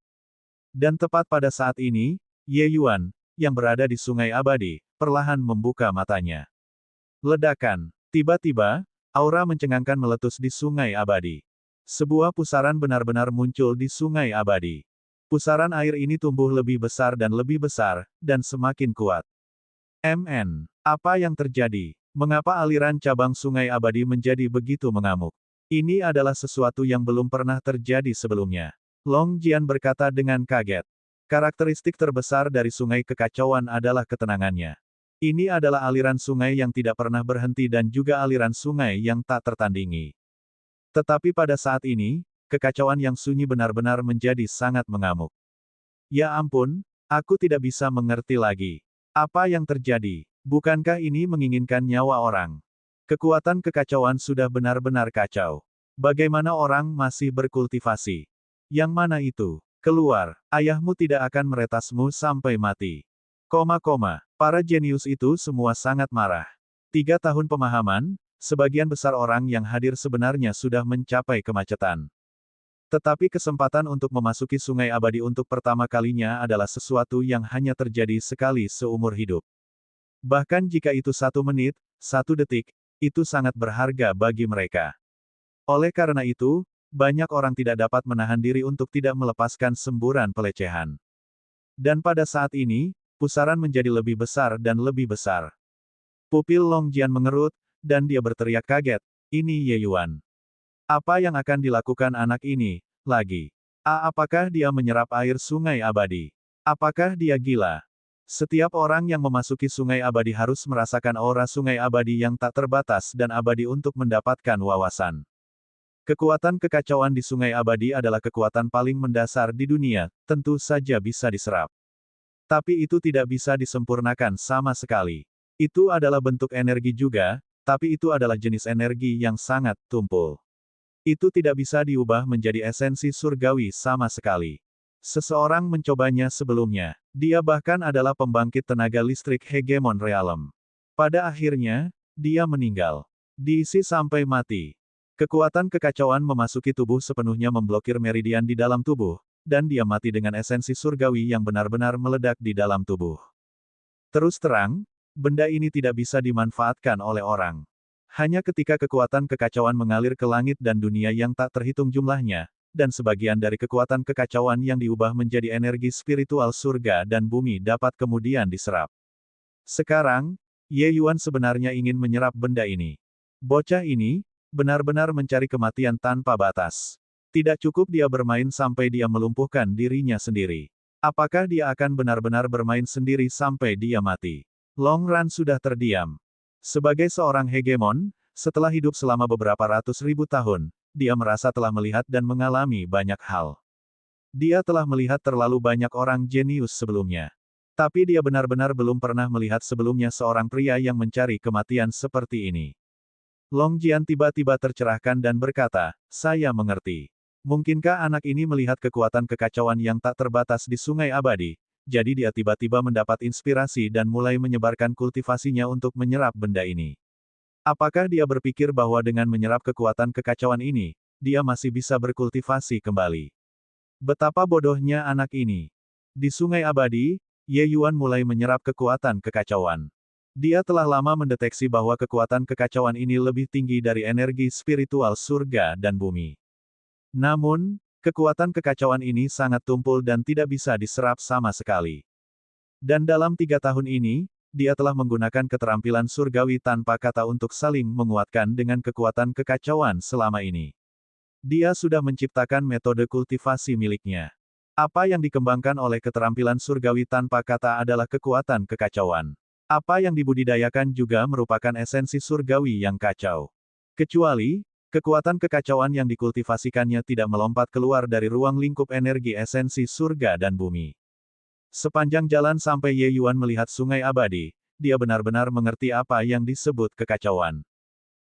Dan tepat pada saat ini, Ye Yuan, yang berada di Sungai Abadi, perlahan membuka matanya. Ledakan. Tiba-tiba, aura mencengangkan meletus di Sungai Abadi. Sebuah pusaran benar-benar muncul di Sungai Abadi. Pusaran air ini tumbuh lebih besar, dan semakin kuat. Apa yang terjadi? Mengapa aliran cabang Sungai Abadi menjadi begitu mengamuk? Ini adalah sesuatu yang belum pernah terjadi sebelumnya. Long Jian berkata dengan kaget. Karakteristik terbesar dari Sungai Kekacauan adalah ketenangannya. Ini adalah aliran sungai yang tidak pernah berhenti dan juga aliran sungai yang tak tertandingi. Tetapi pada saat ini, kekacauan yang sunyi benar-benar menjadi sangat mengamuk. Ya ampun, aku tidak bisa mengerti lagi. Apa yang terjadi? Bukankah ini menginginkan nyawa orang? Kekuatan kekacauan sudah benar-benar kacau. Bagaimana orang masih berkultivasi? Yang mana itu? Keluar, ayahmu tidak akan meretasmu sampai mati. Para jenius itu semua sangat marah. 3 tahun pemahaman, sebagian besar orang yang hadir sebenarnya sudah mencapai kemacetan. Tetapi kesempatan untuk memasuki Sungai Abadi untuk pertama kalinya adalah sesuatu yang hanya terjadi sekali seumur hidup. Bahkan jika itu 1 menit, 1 detik, itu sangat berharga bagi mereka. Oleh karena itu, banyak orang tidak dapat menahan diri untuk tidak melepaskan semburan pelecehan. Dan pada saat ini, pusaran menjadi lebih besar dan lebih besar. Pupil Long Jian mengerut, dan dia berteriak kaget, ini Ye Yuan. Apa yang akan dilakukan anak ini, lagi? Apakah dia menyerap air Sungai Abadi? Apakah dia gila? Setiap orang yang memasuki Sungai Abadi harus merasakan aura Sungai Abadi yang tak terbatas dan abadi untuk mendapatkan wawasan. Kekuatan kekacauan di Sungai Abadi adalah kekuatan paling mendasar di dunia, tentu saja bisa diserap. Tapi itu tidak bisa disempurnakan sama sekali. Itu adalah bentuk energi juga, tapi itu adalah jenis energi yang sangat tumpul. Itu tidak bisa diubah menjadi esensi surgawi sama sekali. Seseorang mencobanya sebelumnya. Dia bahkan adalah pembangkit tenaga listrik hegemon realem. Pada akhirnya, dia meninggal. Diisi sampai mati. Kekuatan kekacauan memasuki tubuh sepenuhnya memblokir meridian di dalam tubuh, dan dia mati dengan esensi surgawi yang benar-benar meledak di dalam tubuh. Terus terang, benda ini tidak bisa dimanfaatkan oleh orang. Hanya ketika kekuatan kekacauan mengalir ke langit dan dunia yang tak terhitung jumlahnya, dan sebagian dari kekuatan kekacauan yang diubah menjadi energi spiritual surga dan bumi dapat kemudian diserap. Sekarang, Ye Yuan sebenarnya ingin menyerap benda ini. Bocah ini, benar-benar mencari kematian tanpa batas. Tidak cukup dia bermain sampai dia melumpuhkan dirinya sendiri. Apakah dia akan benar-benar bermain sendiri sampai dia mati? Long Ran sudah terdiam. Sebagai seorang hegemon, setelah hidup selama beberapa ratus ribu tahun, dia merasa telah melihat dan mengalami banyak hal. Dia telah melihat terlalu banyak orang jenius sebelumnya. Tapi dia benar-benar belum pernah melihat sebelumnya seorang pria yang mencari kematian seperti ini. Long Jian tiba-tiba tercerahkan dan berkata, saya mengerti. Mungkinkah anak ini melihat kekuatan kekacauan yang tak terbatas di Sungai Abadi, jadi dia tiba-tiba mendapat inspirasi dan mulai menyebarkan kultivasinya untuk menyerap benda ini. Apakah dia berpikir bahwa dengan menyerap kekuatan kekacauan ini, dia masih bisa berkultivasi kembali? Betapa bodohnya anak ini. Di Sungai Abadi, Ye Yuan mulai menyerap kekuatan kekacauan. Dia telah lama mendeteksi bahwa kekuatan kekacauan ini lebih tinggi dari energi spiritual surga dan bumi. Namun, Kekuatan kekacauan ini sangat tumpul dan tidak bisa diserap sama sekali. Dan dalam 3 tahun ini, dia telah menggunakan keterampilan surgawi tanpa kata untuk saling menguatkan dengan kekuatan kekacauan selama ini. Dia sudah menciptakan metode kultivasi miliknya. Apa yang dikembangkan oleh keterampilan surgawi tanpa kata adalah kekuatan kekacauan. Apa yang dibudidayakan juga merupakan esensi surgawi yang kacau. Kecuali, kekuatan kekacauan yang dikultivasikannya tidak melompat keluar dari ruang lingkup energi esensi surga dan bumi. Sepanjang jalan sampai Ye Yuan melihat sungai abadi, dia benar-benar mengerti apa yang disebut kekacauan.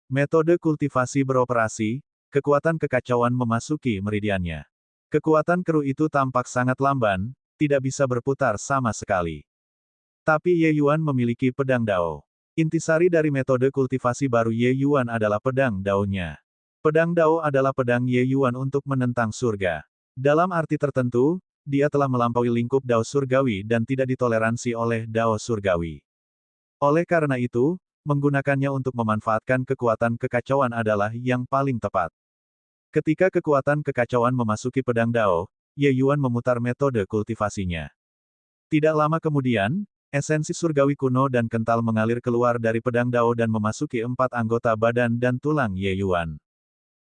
Metode kultivasi beroperasi, kekuatan kekacauan memasuki meridiannya. Kekuatan keruh itu tampak sangat lamban, tidak bisa berputar sama sekali. Tapi Ye Yuan memiliki pedang Dao. Intisari dari metode kultivasi baru Ye Yuan adalah pedang Dao-nya. Pedang Dao adalah pedang Ye Yuan untuk menentang surga. Dalam arti tertentu, dia telah melampaui lingkup Dao surgawi dan tidak ditoleransi oleh Dao surgawi. Oleh karena itu, menggunakannya untuk memanfaatkan kekuatan kekacauan adalah yang paling tepat. Ketika kekuatan kekacauan memasuki pedang Dao, Ye Yuan memutar metode kultivasinya. Tidak lama kemudian, esensi surgawi kuno dan kental mengalir keluar dari pedang Dao dan memasuki 4 anggota badan dan tulang Ye Yuan.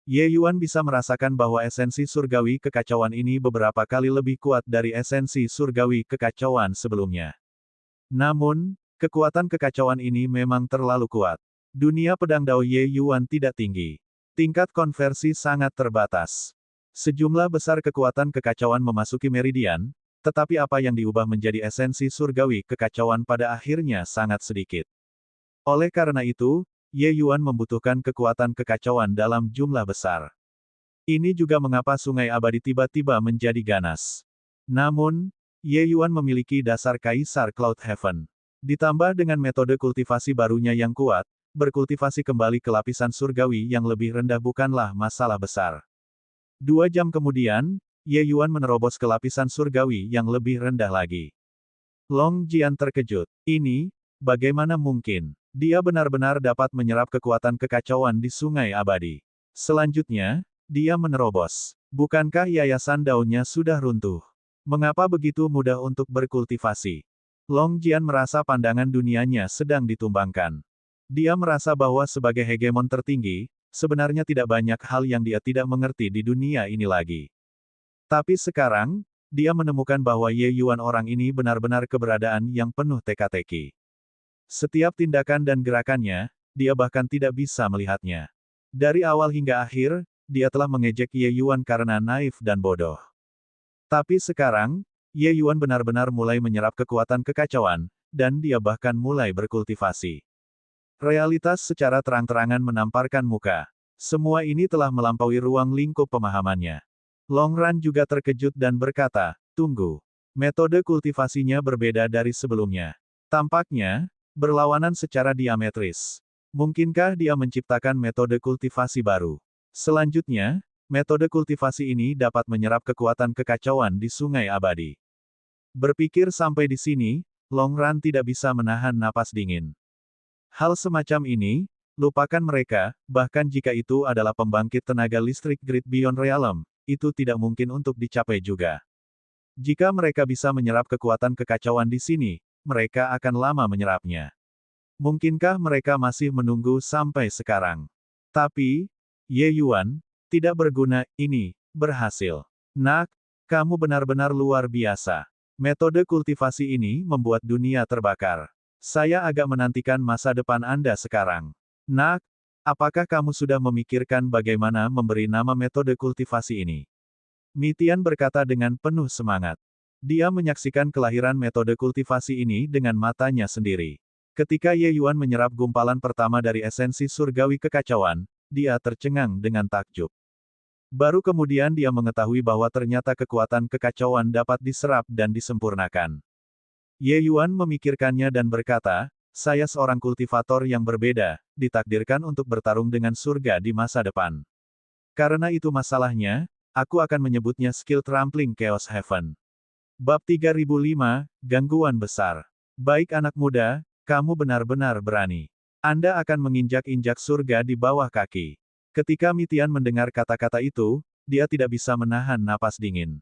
Ye Yuan bisa merasakan bahwa esensi surgawi kekacauan ini beberapa kali lebih kuat dari esensi surgawi kekacauan sebelumnya. Namun, kekuatan kekacauan ini memang terlalu kuat. Dunia pedang Dao Ye Yuan tidak tinggi. Tingkat konversi sangat terbatas. Sejumlah besar kekuatan kekacauan memasuki meridian, tetapi apa yang diubah menjadi esensi surgawi kekacauan pada akhirnya sangat sedikit. Oleh karena itu, Ye Yuan membutuhkan kekuatan kekacauan dalam jumlah besar. Ini juga mengapa sungai abadi tiba-tiba menjadi ganas. Namun, Ye Yuan memiliki dasar Kaisar Cloud Heaven. Ditambah dengan metode kultivasi barunya yang kuat, berkultivasi kembali ke lapisan surgawi yang lebih rendah bukanlah masalah besar. 2 jam kemudian, Ye Yuan menerobos ke lapisan surgawi yang lebih rendah lagi. Long Jian terkejut. Ini, bagaimana mungkin? Dia benar-benar dapat menyerap kekuatan kekacauan di sungai abadi. Selanjutnya, dia menerobos. Bukankah yayasan daunnya sudah runtuh? Mengapa begitu mudah untuk berkultivasi? Long Jian merasa pandangan dunianya sedang ditumbangkan. Dia merasa bahwa sebagai hegemon tertinggi, sebenarnya tidak banyak hal yang dia tidak mengerti di dunia ini lagi. Tapi sekarang, dia menemukan bahwa Ye Yuan orang ini benar-benar keberadaan yang penuh teka-teki. Setiap tindakan dan gerakannya, dia bahkan tidak bisa melihatnya. Dari awal hingga akhir, dia telah mengejek Ye Yuan karena naif dan bodoh. Tapi sekarang, Ye Yuan benar-benar mulai menyerap kekuatan kekacauan, dan dia bahkan mulai berkultivasi. Realitas secara terang-terangan menamparkan muka. Semua ini telah melampaui ruang lingkup pemahamannya. Long Ran juga terkejut dan berkata, "Tunggu. Metode kultivasinya berbeda dari sebelumnya. Tampaknya, berlawanan secara diametris. Mungkinkah dia menciptakan metode kultivasi baru? Selanjutnya, metode kultivasi ini dapat menyerap kekuatan kekacauan di sungai abadi." Berpikir sampai di sini, Long Ran tidak bisa menahan napas dingin. Hal semacam ini, lupakan mereka, bahkan jika itu adalah pembangkit tenaga listrik Grid Beyond Realm, itu tidak mungkin untuk dicapai juga. Jika mereka bisa menyerap kekuatan kekacauan di sini, mereka akan lama menyerapnya. Mungkinkah mereka masih menunggu sampai sekarang? Tapi, Ye Yuan, tidak berguna, ini, berhasil. Nak, kamu benar-benar luar biasa. Metode kultivasi ini membuat dunia terbakar. Saya agak menantikan masa depan Anda sekarang. Nak, apakah kamu sudah memikirkan bagaimana memberi nama metode kultivasi ini? Mi Tian berkata dengan penuh semangat. Dia menyaksikan kelahiran metode kultivasi ini dengan matanya sendiri. Ketika Ye Yuan menyerap gumpalan pertama dari esensi surgawi kekacauan, dia tercengang dengan takjub. Baru kemudian dia mengetahui bahwa ternyata kekuatan kekacauan dapat diserap dan disempurnakan. Ye Yuan memikirkannya dan berkata, "Saya seorang kultivator yang berbeda, ditakdirkan untuk bertarung dengan surga di masa depan. Karena itu masalahnya, aku akan menyebutnya skill trampling Chaos Heaven." Bab 3005, Gangguan Besar. Baik anak muda, kamu benar-benar berani. Anda akan menginjak-injak surga di bawah kaki. Ketika Mi Tian mendengar kata-kata itu, dia tidak bisa menahan napas dingin.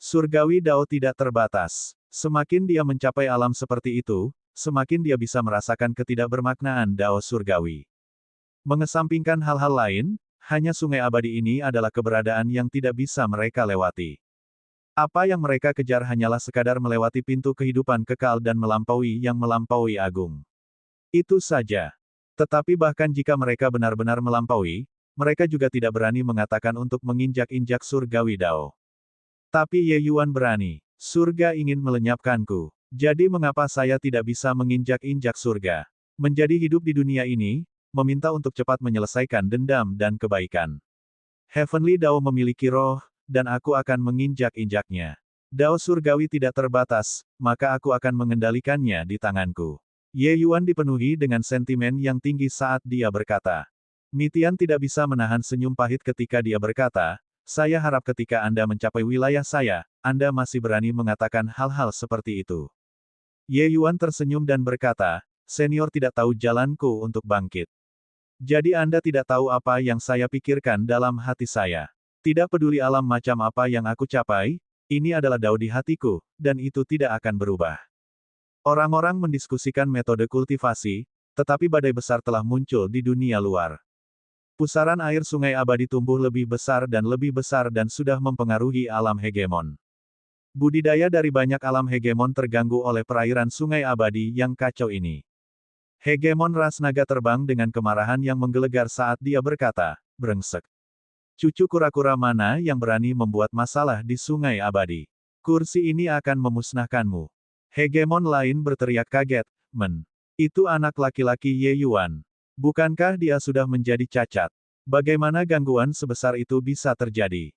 Surgawi Dao tidak terbatas. Semakin dia mencapai alam seperti itu, semakin dia bisa merasakan ketidakbermaknaan Dao surgawi. Mengesampingkan hal-hal lain, hanya sungai abadi ini adalah keberadaan yang tidak bisa mereka lewati. Apa yang mereka kejar hanyalah sekadar melewati pintu kehidupan kekal dan melampaui yang melampaui agung. Itu saja. Tetapi bahkan jika mereka benar-benar melampaui, mereka juga tidak berani mengatakan untuk menginjak-injak surgawi Dao. Tapi Ye Yuan berani. Surga ingin melenyapkanku. Jadi mengapa saya tidak bisa menginjak-injak surga? Menjadi hidup di dunia ini, meminta untuk cepat menyelesaikan dendam dan kebaikan. Heavenly Dao memiliki roh, dan aku akan menginjak-injaknya. Dao surgawi tidak terbatas, maka aku akan mengendalikannya di tanganku. Ye Yuan dipenuhi dengan sentimen yang tinggi saat dia berkata. Mitian tidak bisa menahan senyum pahit ketika dia berkata, saya harap ketika Anda mencapai wilayah saya, Anda masih berani mengatakan hal-hal seperti itu. Ye Yuan tersenyum dan berkata, senior tidak tahu jalanku untuk bangkit. Jadi Anda tidak tahu apa yang saya pikirkan dalam hati saya. Tidak peduli alam macam apa yang aku capai, ini adalah Dao di hatiku, dan itu tidak akan berubah. Orang-orang mendiskusikan metode kultivasi, tetapi badai besar telah muncul di dunia luar. Pusaran air sungai abadi tumbuh lebih besar dan sudah mempengaruhi alam hegemon. Budidaya dari banyak alam hegemon terganggu oleh perairan sungai abadi yang kacau ini. Hegemon ras naga terbang dengan kemarahan yang menggelegar saat dia berkata, brengsek. Cucu kura-kura mana yang berani membuat masalah di sungai abadi? Kursi ini akan memusnahkanmu. Hegemon lain berteriak kaget, itu anak laki-laki Ye Yuan. Bukankah dia sudah menjadi cacat? Bagaimana gangguan sebesar itu bisa terjadi?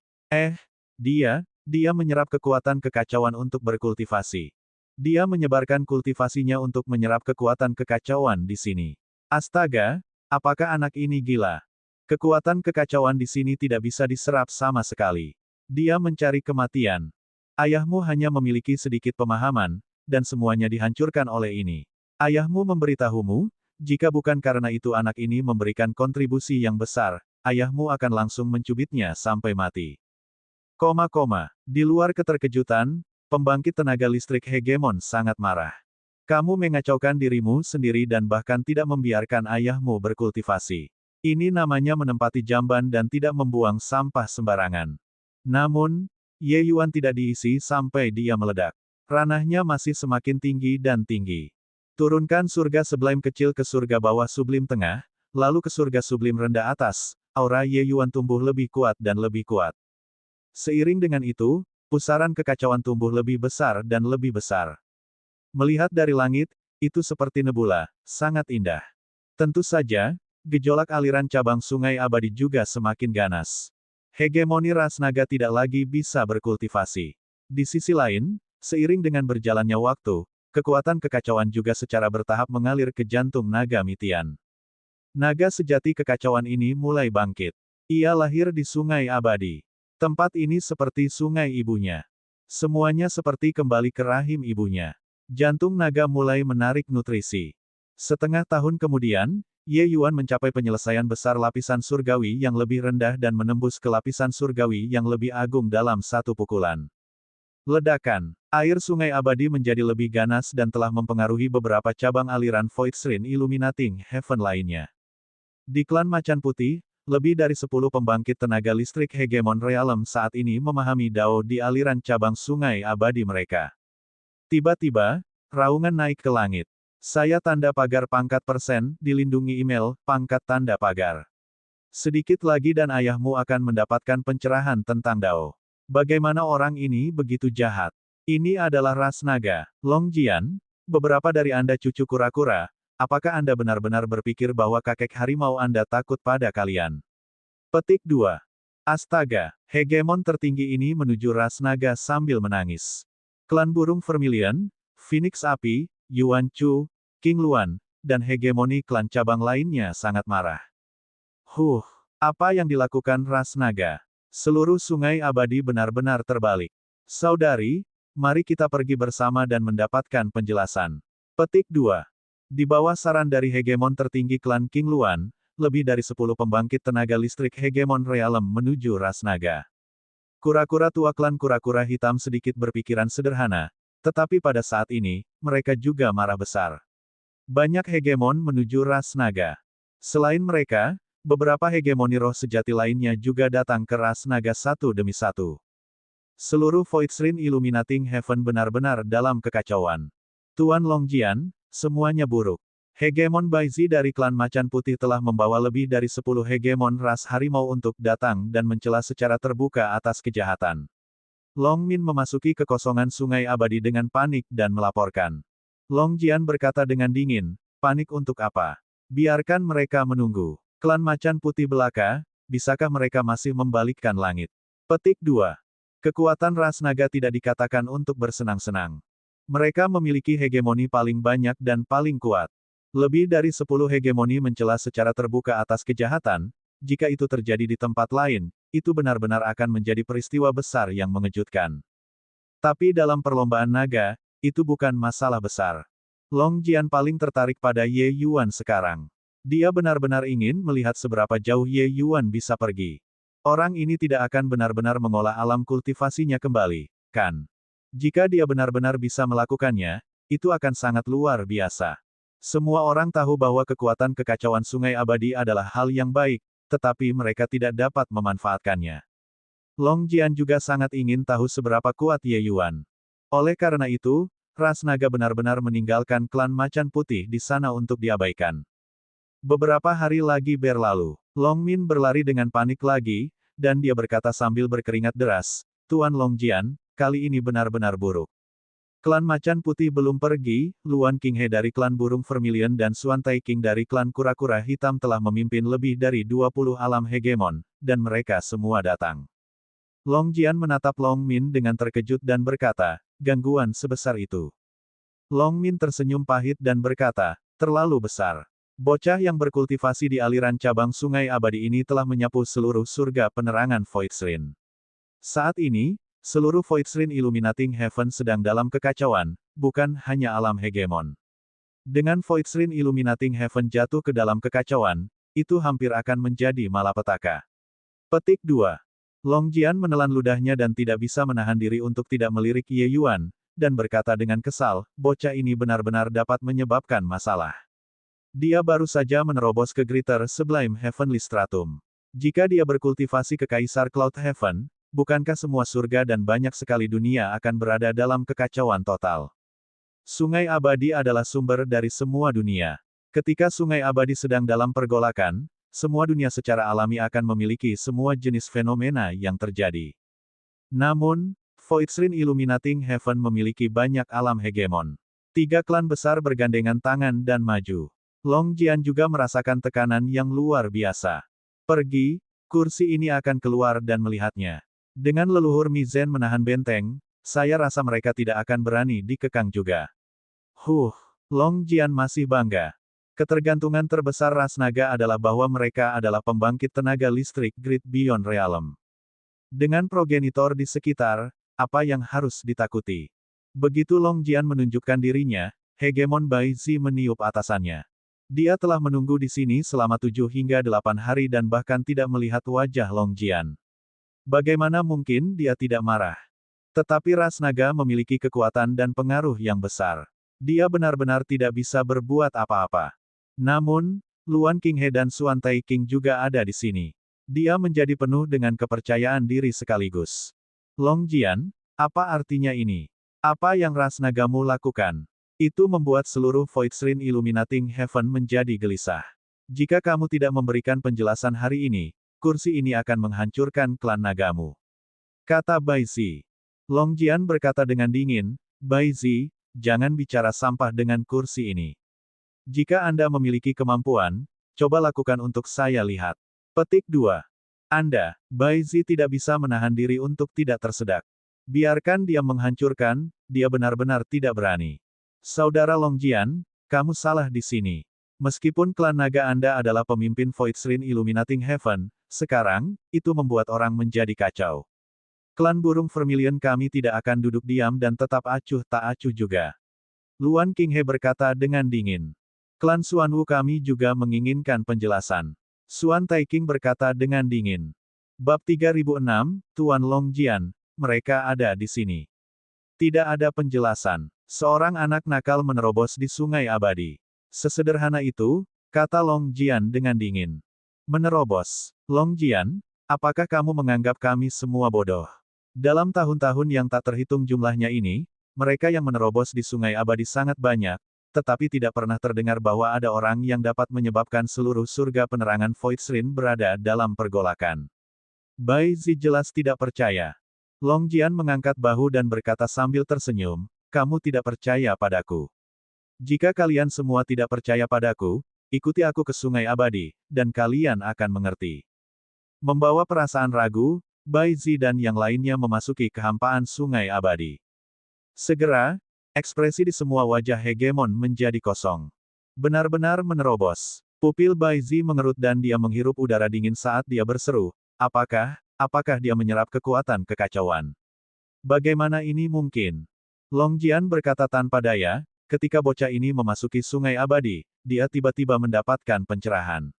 Dia menyerap kekuatan kekacauan untuk berkultivasi. Dia menyebarkan kultivasinya untuk menyerap kekuatan kekacauan di sini. Astaga, apakah anak ini gila? Kekuatan kekacauan di sini tidak bisa diserap sama sekali. Dia mencari kematian. Ayahmu hanya memiliki sedikit pemahaman, dan semuanya dihancurkan oleh ini. Ayahmu memberitahumu, jika bukan karena itu anak ini memberikan kontribusi yang besar, ayahmu akan langsung mencubitnya sampai mati. Di luar keterkejutan, pembangkit tenaga listrik hegemon sangat marah. Kamu mengacaukan dirimu sendiri dan bahkan tidak membiarkan ayahmu berkultivasi. Ini namanya menempati jamban dan tidak membuang sampah sembarangan. Namun, Ye Yuan tidak diisi sampai dia meledak. Ranahnya masih semakin tinggi dan tinggi. Turunkan surga sublime kecil ke surga bawah sublim tengah, lalu ke surga sublim rendah atas, aura Ye Yuan tumbuh lebih kuat dan lebih kuat. Seiring dengan itu, pusaran kekacauan tumbuh lebih besar dan lebih besar. Melihat dari langit, itu seperti nebula, sangat indah. Tentu saja, gejolak aliran cabang sungai abadi juga semakin ganas. Hegemoni ras naga tidak lagi bisa berkultivasi. Di sisi lain, seiring dengan berjalannya waktu, kekuatan kekacauan juga secara bertahap mengalir ke jantung naga Mitian. Naga sejati kekacauan ini mulai bangkit. Ia lahir di sungai abadi. Tempat ini seperti sungai ibunya. Semuanya seperti kembali ke rahim ibunya. Jantung naga mulai menarik nutrisi. Setengah tahun kemudian, Ye Yuan mencapai penyelesaian besar lapisan surgawi yang lebih rendah dan menembus ke lapisan surgawi yang lebih agung dalam satu pukulan. Ledakan. Air sungai abadi menjadi lebih ganas dan telah mempengaruhi beberapa cabang aliran Void Shrine Illuminating Heaven lainnya. Di klan Macan Putih, lebih dari 10 pembangkit tenaga listrik hegemon realem saat ini memahami Dao di aliran cabang sungai abadi mereka. Tiba-tiba, raungan naik ke langit. Saya tanda pagar pangkat persen, dilindungi email, pangkat tanda pagar. Sedikit lagi dan ayahmu akan mendapatkan pencerahan tentang Dao. Bagaimana orang ini begitu jahat? Ini adalah ras naga. Long Jian, beberapa dari Anda cucu kura-kura, apakah Anda benar-benar berpikir bahwa kakek harimau Anda takut pada kalian? Petik 2. Astaga, hegemon tertinggi ini menuju ras naga sambil menangis. Klan burung Vermilion, Phoenix Api, Yuan Chu, King Luan, dan hegemoni klan cabang lainnya sangat marah. Apa yang dilakukan ras naga? Seluruh sungai abadi benar-benar terbalik. Saudari, mari kita pergi bersama dan mendapatkan penjelasan. Petik 2. Di bawah saran dari hegemon tertinggi klan King Luan, lebih dari 10 pembangkit tenaga listrik hegemon realem menuju ras naga. Kura-kura tua klan kura-kura hitam sedikit berpikiran sederhana, tetapi pada saat ini, mereka juga marah besar. Banyak hegemon menuju ras naga. Selain mereka, beberapa hegemoni roh sejati lainnya juga datang ke ras naga satu demi satu. Seluruh Void Shrine Illuminating Heaven benar-benar dalam kekacauan. Tuan Longjian, semuanya buruk. Hegemon Baizi dari klan Macan Putih telah membawa lebih dari 10 hegemon ras harimau untuk datang dan mencela secara terbuka atas kejahatan. Long Min memasuki kekosongan sungai abadi dengan panik dan melaporkan. Long Jian berkata dengan dingin, panik untuk apa? Biarkan mereka menunggu. Klan Macan Putih belaka, bisakah mereka masih membalikkan langit? Petik 2. Kekuatan ras naga tidak dikatakan untuk bersenang-senang. Mereka memiliki hegemoni paling banyak dan paling kuat. Lebih dari 10 hegemoni mencela secara terbuka atas kejahatan, jika itu terjadi di tempat lain, itu benar-benar akan menjadi peristiwa besar yang mengejutkan. Tapi dalam perlombaan naga, itu bukan masalah besar. Long Jian paling tertarik pada Ye Yuan sekarang. Dia benar-benar ingin melihat seberapa jauh Ye Yuan bisa pergi. Orang ini tidak akan benar-benar mengolah alam kultivasinya kembali, kan? Jika dia benar-benar bisa melakukannya, itu akan sangat luar biasa. Semua orang tahu bahwa kekuatan kekacauan sungai abadi adalah hal yang baik, tetapi mereka tidak dapat memanfaatkannya. Long Jian juga sangat ingin tahu seberapa kuat Ye Yuan. Oleh karena itu, ras naga benar-benar meninggalkan klan Macan Putih di sana untuk diabaikan. Beberapa hari lagi berlalu. Long Min berlari dengan panik lagi, dan dia berkata sambil berkeringat deras, Tuan Long Jian, kali ini benar-benar buruk. Klan Macan Putih belum pergi, Luan Qinghe dari klan Burung Vermilion dan Xuan Tai King dari klan Kura-Kura Hitam telah memimpin lebih dari 20 alam hegemon, dan mereka semua datang. Long Jian menatap Long Min dengan terkejut dan berkata, gangguan sebesar itu. Long Min tersenyum pahit dan berkata, terlalu besar. Bocah yang berkultivasi di aliran cabang sungai abadi ini telah menyapu seluruh surga penerangan Void Shrine. Saat ini, seluruh Void Shrine Illuminating Heaven sedang dalam kekacauan, bukan hanya alam hegemon. Dengan Void Shrine Illuminating Heaven jatuh ke dalam kekacauan, itu hampir akan menjadi malapetaka. Petik 2. Long Jian menelan ludahnya dan tidak bisa menahan diri untuk tidak melirik Ye Yuan, dan berkata dengan kesal, bocah ini benar-benar dapat menyebabkan masalah. Dia baru saja menerobos ke Greater Sublime Heavenly Stratum. Jika dia berkultivasi ke Kaisar Cloud Heaven, bukankah semua surga dan banyak sekali dunia akan berada dalam kekacauan total? Sungai abadi adalah sumber dari semua dunia. Ketika sungai abadi sedang dalam pergolakan, semua dunia secara alami akan memiliki semua jenis fenomena yang terjadi. Namun, Void Shrine Illuminating Heaven memiliki banyak alam hegemon. 3 klan besar bergandengan tangan dan maju. Long Jian juga merasakan tekanan yang luar biasa. Pergi, kursi ini akan keluar dan melihatnya. Dengan leluhur Mizen menahan benteng, saya rasa mereka tidak akan berani dikekang juga. Long Jian masih bangga. Ketergantungan terbesar ras naga adalah bahwa mereka adalah pembangkit tenaga listrik Great Beyond Realm. Dengan progenitor di sekitar, apa yang harus ditakuti? Begitu Long Jian menunjukkan dirinya, hegemon Baizi meniup atasannya. Dia telah menunggu di sini selama 7 hingga 8 hari dan bahkan tidak melihat wajah Long Jian. Bagaimana mungkin dia tidak marah? Tetapi ras naga memiliki kekuatan dan pengaruh yang besar. Dia benar-benar tidak bisa berbuat apa-apa. Namun, Luan Qinghe dan Xuan Tai King juga ada di sini. Dia menjadi penuh dengan kepercayaan diri sekaligus. Long Jian, apa artinya ini? Apa yang ras nagamu lakukan? Itu membuat seluruh Void Shrine Illuminating Heaven menjadi gelisah. Jika kamu tidak memberikan penjelasan hari ini, kursi ini akan menghancurkan klan nagamu. Kata Baizi. Long Jian berkata dengan dingin, Baizi, jangan bicara sampah dengan kursi ini. Jika Anda memiliki kemampuan, coba lakukan untuk saya lihat. Petik 2. Anda, Baizi tidak bisa menahan diri untuk tidak tersedak. Biarkan dia menghancurkan, dia benar-benar tidak berani. Saudara Long Jian, kamu salah di sini. Meskipun klan naga Anda adalah pemimpin Void Shrine Illuminating Heaven, sekarang, itu membuat orang menjadi kacau. Klan Burung Vermilion kami tidak akan duduk diam dan tetap acuh tak acuh juga. Luan Qinghe berkata dengan dingin. Klan Xuanwu kami juga menginginkan penjelasan. Suan Taiking berkata dengan dingin. Bab 3006, Tuan Longjian, mereka ada di sini. Tidak ada penjelasan. Seorang anak nakal menerobos di Sungai Abadi. Sesederhana itu, kata Longjian dengan dingin. Menerobos. Longjian, apakah kamu menganggap kami semua bodoh? Dalam tahun-tahun yang tak terhitung jumlahnya ini, mereka yang menerobos di Sungai Abadi sangat banyak, tetapi tidak pernah terdengar bahwa ada orang yang dapat menyebabkan seluruh surga penerangan Voidstream berada dalam pergolakan. Bai Zi jelas tidak percaya. Longjian mengangkat bahu dan berkata sambil tersenyum, kamu tidak percaya padaku. Jika kalian semua tidak percaya padaku, ikuti aku ke Sungai Abadi, dan kalian akan mengerti. Membawa perasaan ragu, Bai Zi dan yang lainnya memasuki kehampaan Sungai Abadi. Segera, ekspresi di semua wajah hegemon menjadi kosong. Benar-benar menerobos. Pupil Bai Zi mengerut dan dia menghirup udara dingin saat dia berseru, apakah dia menyerap kekuatan kekacauan? Bagaimana ini mungkin? Longjian berkata tanpa daya, ketika bocah ini memasuki Sungai Abadi, dia tiba-tiba mendapatkan pencerahan.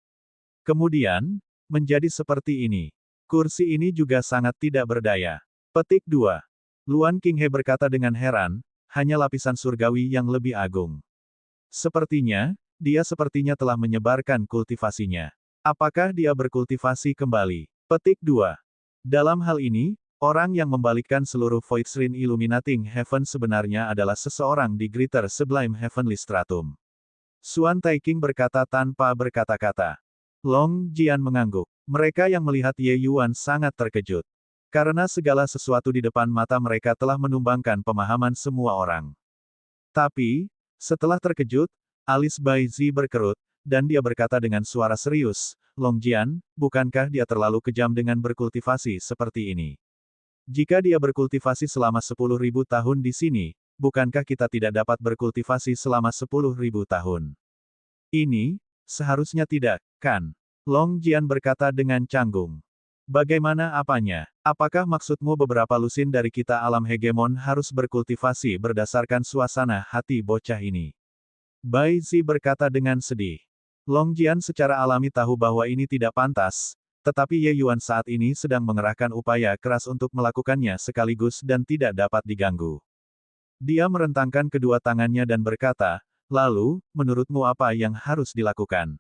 Kemudian, menjadi seperti ini. Kursi ini juga sangat tidak berdaya. Petik 2. Luan Qinghe berkata dengan heran, hanya lapisan surgawi yang lebih agung. Sepertinya, dia telah menyebarkan kultivasinya. Apakah dia berkultivasi kembali? Petik 2. Dalam hal ini, orang yang membalikkan seluruh Voidstream Illuminating Heaven sebenarnya adalah seseorang di Greater Sublime Heavenly Stratum. Suan Taiking berkata tanpa berkata-kata. Longjian mengangguk. Mereka yang melihat Ye Yuan sangat terkejut. Karena segala sesuatu di depan mata mereka telah menumbangkan pemahaman semua orang. Tapi, setelah terkejut, alis Bai Zi berkerut, dan dia berkata dengan suara serius, Longjian, bukankah dia terlalu kejam dengan berkultivasi seperti ini? Jika dia berkultivasi selama 10.000 tahun di sini, bukankah kita tidak dapat berkultivasi selama 10.000 tahun? Ini, seharusnya tidak, kan? Longjian berkata dengan canggung. Bagaimana apanya? Apakah maksudmu beberapa lusin dari kita alam hegemon harus berkultivasi berdasarkan suasana hati bocah ini? Bai Zi berkata dengan sedih. Longjian secara alami tahu bahwa ini tidak pantas, tetapi Ye Yuan saat ini sedang mengerahkan upaya keras untuk melakukannya sekaligus dan tidak dapat diganggu. Dia merentangkan kedua tangannya dan berkata, lalu, menurutmu apa yang harus dilakukan?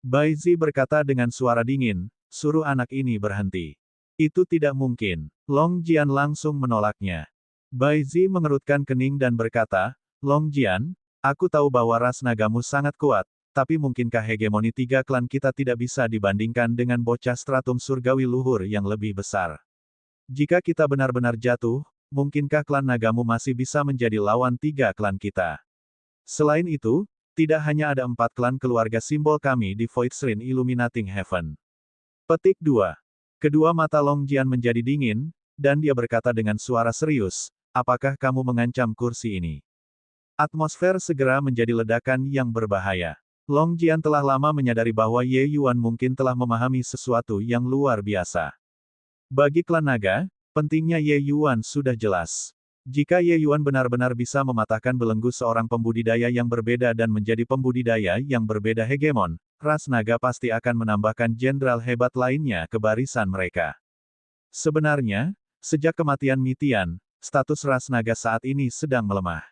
Bai Zi berkata dengan suara dingin, suruh anak ini berhenti. Itu tidak mungkin. Longjian langsung menolaknya. Bai Zi mengerutkan kening dan berkata, Longjian, aku tahu bahwa ras nagamu sangat kuat, tapi mungkinkah hegemoni 3 klan kita tidak bisa dibandingkan dengan bocah stratum surgawi luhur yang lebih besar? Jika kita benar-benar jatuh, mungkinkah klan nagamu masih bisa menjadi lawan 3 klan kita? Selain itu, tidak hanya ada 4 klan keluarga simbol kami di Voidstream Illuminating Heaven. Petik 2. Kedua mata Longjian menjadi dingin, dan dia berkata dengan suara serius, apakah kamu mengancam kursi ini? Atmosfer segera menjadi ledakan yang berbahaya. Longjian telah lama menyadari bahwa Ye Yuan mungkin telah memahami sesuatu yang luar biasa. Bagi klan naga, pentingnya Ye Yuan sudah jelas. Jika Ye Yuan benar-benar bisa mematahkan belenggu seorang pembudidaya yang berbeda dan menjadi pembudidaya yang berbeda hegemon, ras naga pasti akan menambahkan jenderal hebat lainnya ke barisan mereka. Sebenarnya, sejak kematian Mitian, status ras naga saat ini sedang melemah.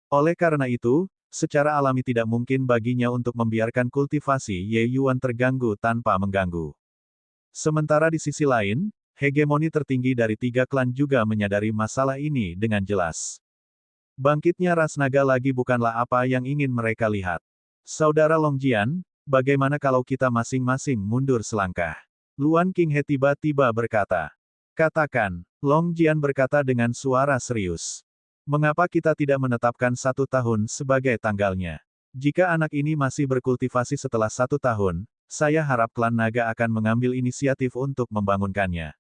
Oleh karena itu, secara alami tidak mungkin baginya untuk membiarkan kultivasi Ye Yuan terganggu tanpa mengganggu. Sementara di sisi lain, hegemoni tertinggi dari 3 klan juga menyadari masalah ini dengan jelas. Bangkitnya ras naga lagi bukanlah apa yang ingin mereka lihat. Saudara Longjian, bagaimana kalau kita masing-masing mundur selangkah? Luan Qinghe tiba-tiba berkata. Katakan, Longjian berkata dengan suara serius. Mengapa kita tidak menetapkan 1 tahun sebagai tanggalnya? Jika anak ini masih berkultivasi setelah 1 tahun, saya harap klan naga akan mengambil inisiatif untuk membangunkannya.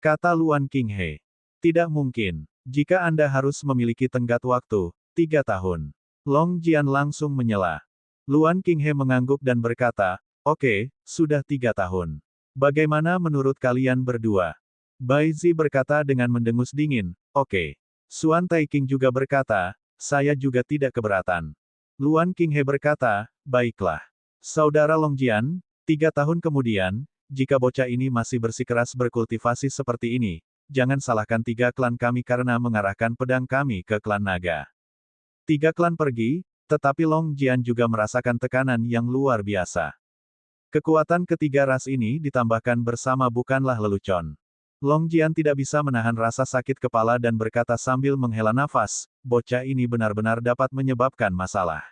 Kata Luan Qinghe. Tidak mungkin. Jika Anda harus memiliki tenggat waktu, 3 tahun. Longjian langsung menyela. Luan Qinghe mengangguk dan berkata, oke, sudah 3 tahun. Bagaimana menurut kalian berdua? Bai Zi berkata dengan mendengus dingin, oke. Suan Taiking juga berkata, saya juga tidak keberatan. Luan Qinghe berkata, baiklah. Saudara Longjian, 3 tahun kemudian, jika bocah ini masih bersikeras berkultivasi seperti ini, jangan salahkan 3 klan kami karena mengarahkan pedang kami ke klan naga. 3 klan pergi, tetapi Long Jian juga merasakan tekanan yang luar biasa. Kekuatan ketiga ras ini ditambahkan bersama bukanlah lelucon. Long Jian tidak bisa menahan rasa sakit kepala dan berkata sambil menghela nafas, bocah ini benar-benar dapat menyebabkan masalah.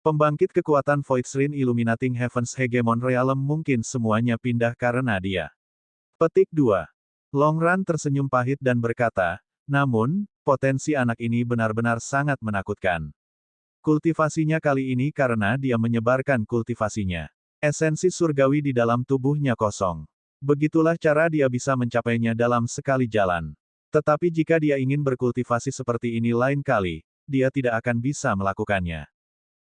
Pembangkit kekuatan Void Shrine Illuminating Heavens Hegemon Realm mungkin semuanya pindah karena dia. Petik 2. Longran tersenyum pahit dan berkata, namun, potensi anak ini benar-benar sangat menakutkan. Kultivasinya kali ini karena dia menyebarkan kultivasinya. Esensi surgawi di dalam tubuhnya kosong. Begitulah cara dia bisa mencapainya dalam sekali jalan. Tetapi jika dia ingin berkultivasi seperti ini lain kali, dia tidak akan bisa melakukannya.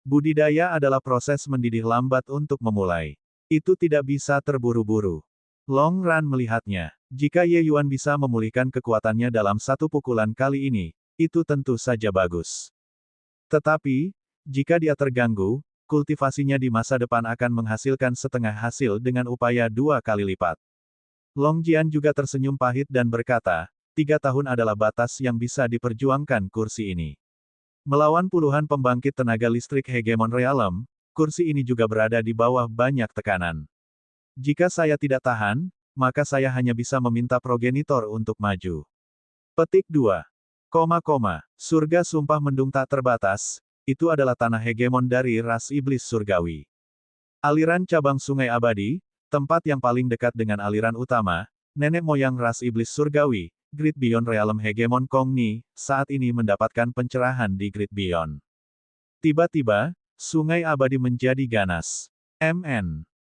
Budidaya adalah proses mendidih lambat untuk memulai. Itu tidak bisa terburu-buru. Long Ran melihatnya. Jika Ye Yuan bisa memulihkan kekuatannya dalam satu pukulan kali ini, itu tentu saja bagus. Tetapi, jika dia terganggu, kultivasinya di masa depan akan menghasilkan setengah hasil dengan upaya 2 kali lipat. Long Jian juga tersenyum pahit dan berkata, 3 tahun adalah batas yang bisa diperjuangkan kursi ini. Melawan puluhan pembangkit tenaga listrik Hegemon Realm, kursi ini juga berada di bawah banyak tekanan. Jika saya tidak tahan, maka saya hanya bisa meminta progenitor untuk maju. Petik 2. Surga sumpah mendung tak terbatas, itu adalah tanah hegemon dari ras iblis surgawi. Aliran cabang sungai abadi, tempat yang paling dekat dengan aliran utama, nenek moyang ras iblis surgawi, Great Beyond Realm Hegemon Kong Ni, saat ini mendapatkan pencerahan di Great Beyond. Tiba-tiba, sungai abadi menjadi ganas.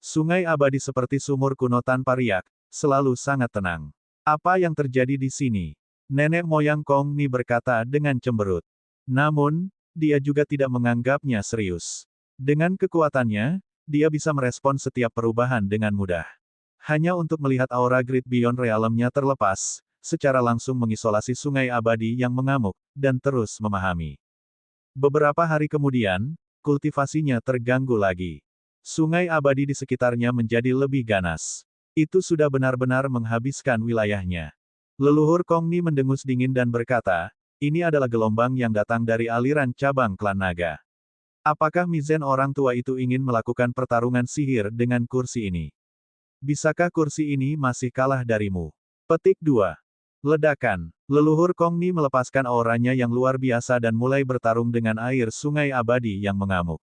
Sungai abadi seperti sumur kuno tanpa riak, selalu sangat tenang. Apa yang terjadi di sini? Nenek moyang Kong Ni berkata dengan cemberut. Namun, dia juga tidak menganggapnya serius. Dengan kekuatannya, dia bisa merespon setiap perubahan dengan mudah. Hanya untuk melihat aura Great Beyond Realm-nya terlepas, secara langsung mengisolasi sungai abadi yang mengamuk, dan terus memahami. Beberapa hari kemudian, kultivasinya terganggu lagi. Sungai abadi di sekitarnya menjadi lebih ganas. Itu sudah benar-benar menghabiskan wilayahnya. Leluhur Kong Ni mendengus dingin dan berkata, ini adalah gelombang yang datang dari aliran cabang klan naga. Apakah Mizen orang tua itu ingin melakukan pertarungan sihir dengan kursi ini? Bisakah kursi ini masih kalah darimu? Petik 2. Ledakan. Leluhur Kong Ni melepaskan auranya yang luar biasa dan mulai bertarung dengan air sungai abadi yang mengamuk.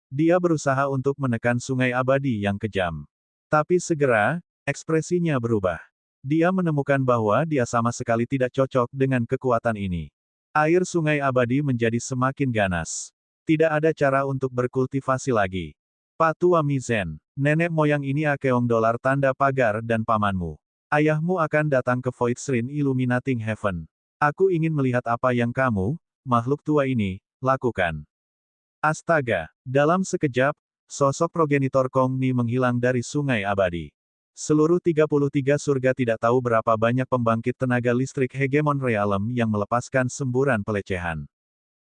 Dia berusaha untuk menekan sungai abadi yang kejam. Tapi segera, ekspresinya berubah. Dia menemukan bahwa dia sama sekali tidak cocok dengan kekuatan ini. Air sungai abadi menjadi semakin ganas. Tidak ada cara untuk berkultivasi lagi. Patua Mizen, nenek moyang ini Akeong dolar tanda pagar dan pamanmu. Ayahmu akan datang ke Void Shrine Illuminating Heaven. Aku ingin melihat apa yang kamu, makhluk tua ini, lakukan. Astaga, dalam sekejap, sosok progenitor Kong Ni menghilang dari sungai abadi. Seluruh 33 surga tidak tahu berapa banyak pembangkit tenaga listrik Hegemon Realm yang melepaskan semburan pelecehan.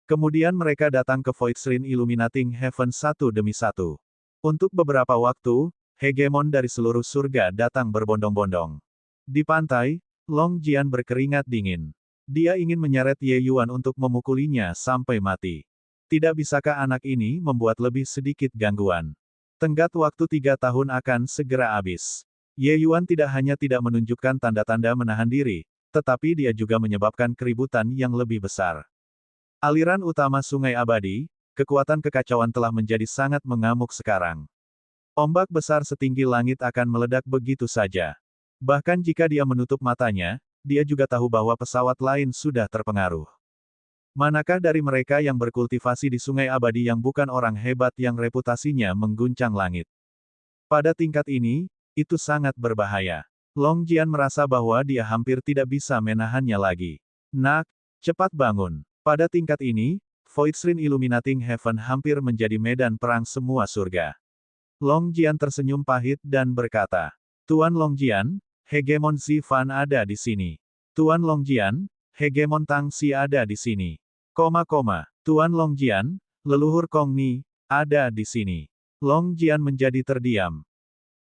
Kemudian mereka datang ke Void Shrine Illuminating Heaven satu demi satu. Untuk beberapa waktu, Hegemon dari seluruh surga datang berbondong-bondong. Di pantai, Long Jian berkeringat dingin. Dia ingin menyeret Ye Yuan untuk memukulinya sampai mati. Tidak bisakah anak ini membuat lebih sedikit gangguan? Tenggat waktu 3 tahun akan segera habis. Ye Yuan tidak hanya tidak menunjukkan tanda-tanda menahan diri, tetapi dia juga menyebabkan keributan yang lebih besar. Aliran utama sungai abadi, kekuatan kekacauan telah menjadi sangat mengamuk sekarang. Ombak besar setinggi langit akan meledak begitu saja. Bahkan jika dia menutup matanya, dia juga tahu bahwa pesawat lain sudah terpengaruh. Manakah dari mereka yang berkultivasi di sungai abadi yang bukan orang hebat yang reputasinya mengguncang langit? Pada tingkat ini, itu sangat berbahaya. Long Jian merasa bahwa dia hampir tidak bisa menahannya lagi. Nak, cepat bangun. Pada tingkat ini, Void Shrine Illuminating Heaven hampir menjadi medan perang semua surga. Long Jian tersenyum pahit dan berkata, Tuan Long Jian, Hegemon Zifan ada di sini. Tuan Long Jian, Hegemon Tang Xi ada di sini. Tuan Long Jian, leluhur Kong Ni, ada di sini. Long Jian menjadi terdiam.